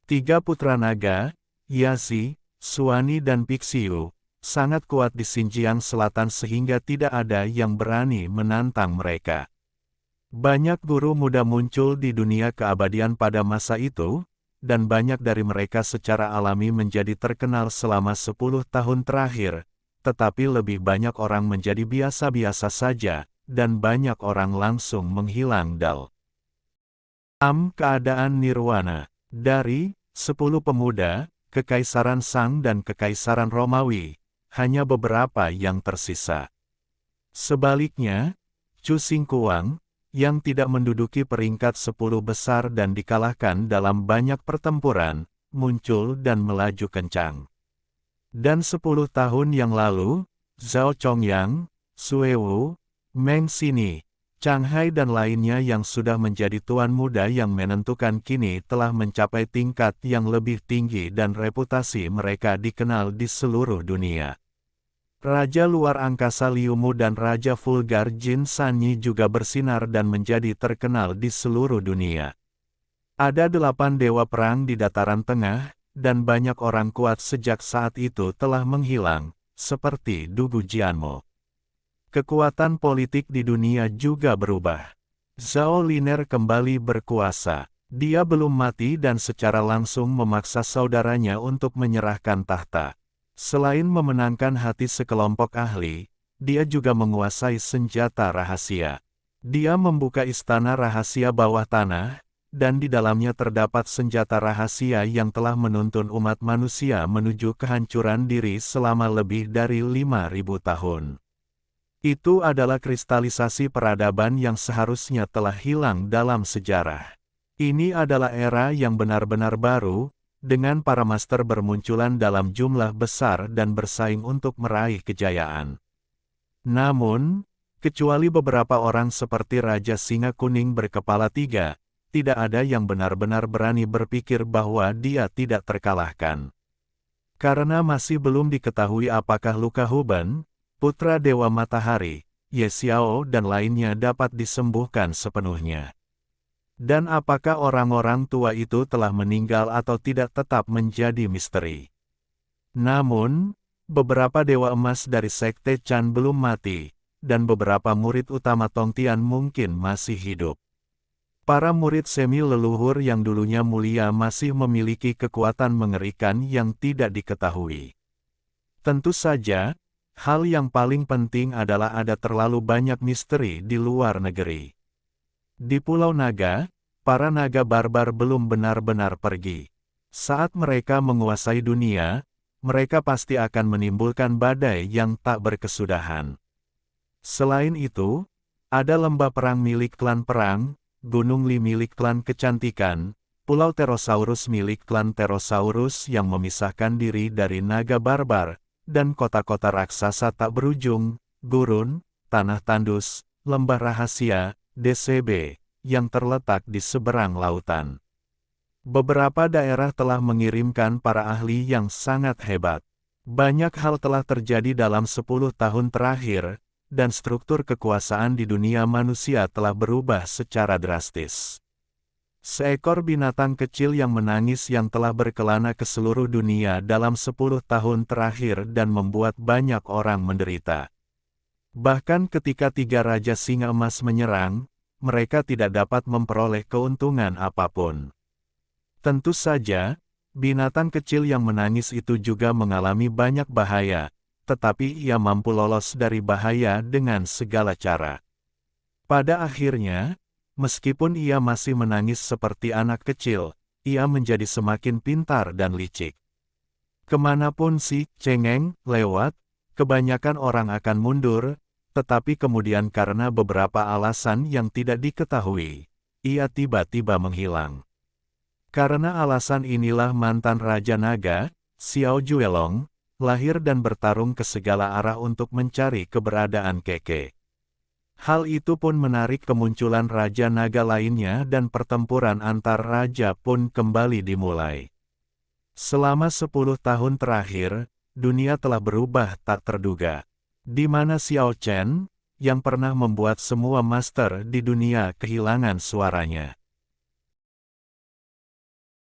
3 putra naga, Yasi, Suani dan Pixiu, sangat kuat di Xinjiang Selatan sehingga tidak ada yang berani menantang mereka. Banyak guru muda muncul di dunia keabadian pada masa itu, dan banyak dari mereka secara alami menjadi terkenal selama 10 tahun terakhir, tetapi lebih banyak orang menjadi biasa-biasa saja, dan banyak orang langsung menghilang dalam keadaan nirwana. Dari 10 pemuda, Kekaisaran Shang dan Kekaisaran Romawi, hanya beberapa yang tersisa. Sebaliknya, Chu Xingguang, yang tidak menduduki peringkat 10 besar dan dikalahkan dalam banyak pertempuran, muncul dan melaju kencang. Dan 10 tahun yang lalu, Zhao Chongyang, Sue Wu, Meng Xini, Chang Hai dan lainnya yang sudah menjadi tuan muda yang menentukan kini telah mencapai tingkat yang lebih tinggi dan reputasi mereka dikenal di seluruh dunia. Raja luar angkasa Liu Mu dan Raja vulgar Jin Sanyi juga bersinar dan menjadi terkenal di seluruh dunia. Ada 8 dewa perang di dataran tengah, dan banyak orang kuat sejak saat itu telah menghilang, seperti Dugu Jianmo. Kekuatan politik di dunia juga berubah. Zhao Liner kembali berkuasa. Dia belum mati dan secara langsung memaksa saudaranya untuk menyerahkan tahta. Selain memenangkan hati sekelompok ahli, dia juga menguasai senjata rahasia. Dia membuka istana rahasia bawah tanah, dan di dalamnya terdapat senjata rahasia yang telah menuntun umat manusia menuju kehancuran diri selama lebih dari 5.000 tahun. Itu adalah kristalisasi peradaban yang seharusnya telah hilang dalam sejarah. Ini adalah era yang benar-benar baru, dengan para master bermunculan dalam jumlah besar dan bersaing untuk meraih kejayaan. Namun, kecuali beberapa orang seperti Raja Singa Kuning berkepala 3, tidak ada yang benar-benar berani berpikir bahwa dia tidak terkalahkan. Karena masih belum diketahui apakah Luka Huban, putra Dewa Matahari, Ye Xiao dan lainnya dapat disembuhkan sepenuhnya. Dan apakah orang-orang tua itu telah meninggal atau tidak tetap menjadi misteri. Namun, beberapa Dewa Emas dari Sekte Chan belum mati, dan beberapa murid utama Tongtian mungkin masih hidup. Para murid semi leluhur yang dulunya mulia masih memiliki kekuatan mengerikan yang tidak diketahui. Tentu saja, hal yang paling penting adalah ada terlalu banyak misteri di luar negeri. Di Pulau Naga, para naga barbar belum benar-benar pergi. Saat mereka menguasai dunia, mereka pasti akan menimbulkan badai yang tak berkesudahan. Selain itu, ada lembah perang milik klan perang, Gunung Li milik klan kecantikan, Pulau Pterosaurus milik klan Pterosaurus yang memisahkan diri dari naga barbar, dan kota-kota raksasa tak berujung, gurun, tanah tandus, lembah rahasia, DCB, yang terletak di seberang lautan. Beberapa daerah telah mengirimkan para ahli yang sangat hebat. Banyak hal telah terjadi dalam 10 tahun terakhir, dan struktur kekuasaan di dunia manusia telah berubah secara drastis. Seekor binatang kecil yang menangis yang telah berkelana ke seluruh dunia dalam 10 tahun terakhir dan membuat banyak orang menderita. Bahkan ketika 3 Raja Singa Emas menyerang, mereka tidak dapat memperoleh keuntungan apapun. Tentu saja, binatang kecil yang menangis itu juga mengalami banyak bahaya, tetapi ia mampu lolos dari bahaya dengan segala cara. Pada akhirnya, meskipun ia masih menangis seperti anak kecil, ia menjadi semakin pintar dan licik. Kemanapun si cengeng lewat, kebanyakan orang akan mundur, tetapi kemudian karena beberapa alasan yang tidak diketahui, ia tiba-tiba menghilang. Karena alasan inilah mantan Raja Naga, Xiao Juelong, lahir dan bertarung ke segala arah untuk mencari keberadaan Keke. Hal itu pun menarik kemunculan Raja Naga lainnya dan pertempuran antar raja pun kembali dimulai. Selama 10 tahun terakhir, dunia telah berubah tak terduga. Di mana Xiao Chen, yang pernah membuat semua master di dunia kehilangan suaranya.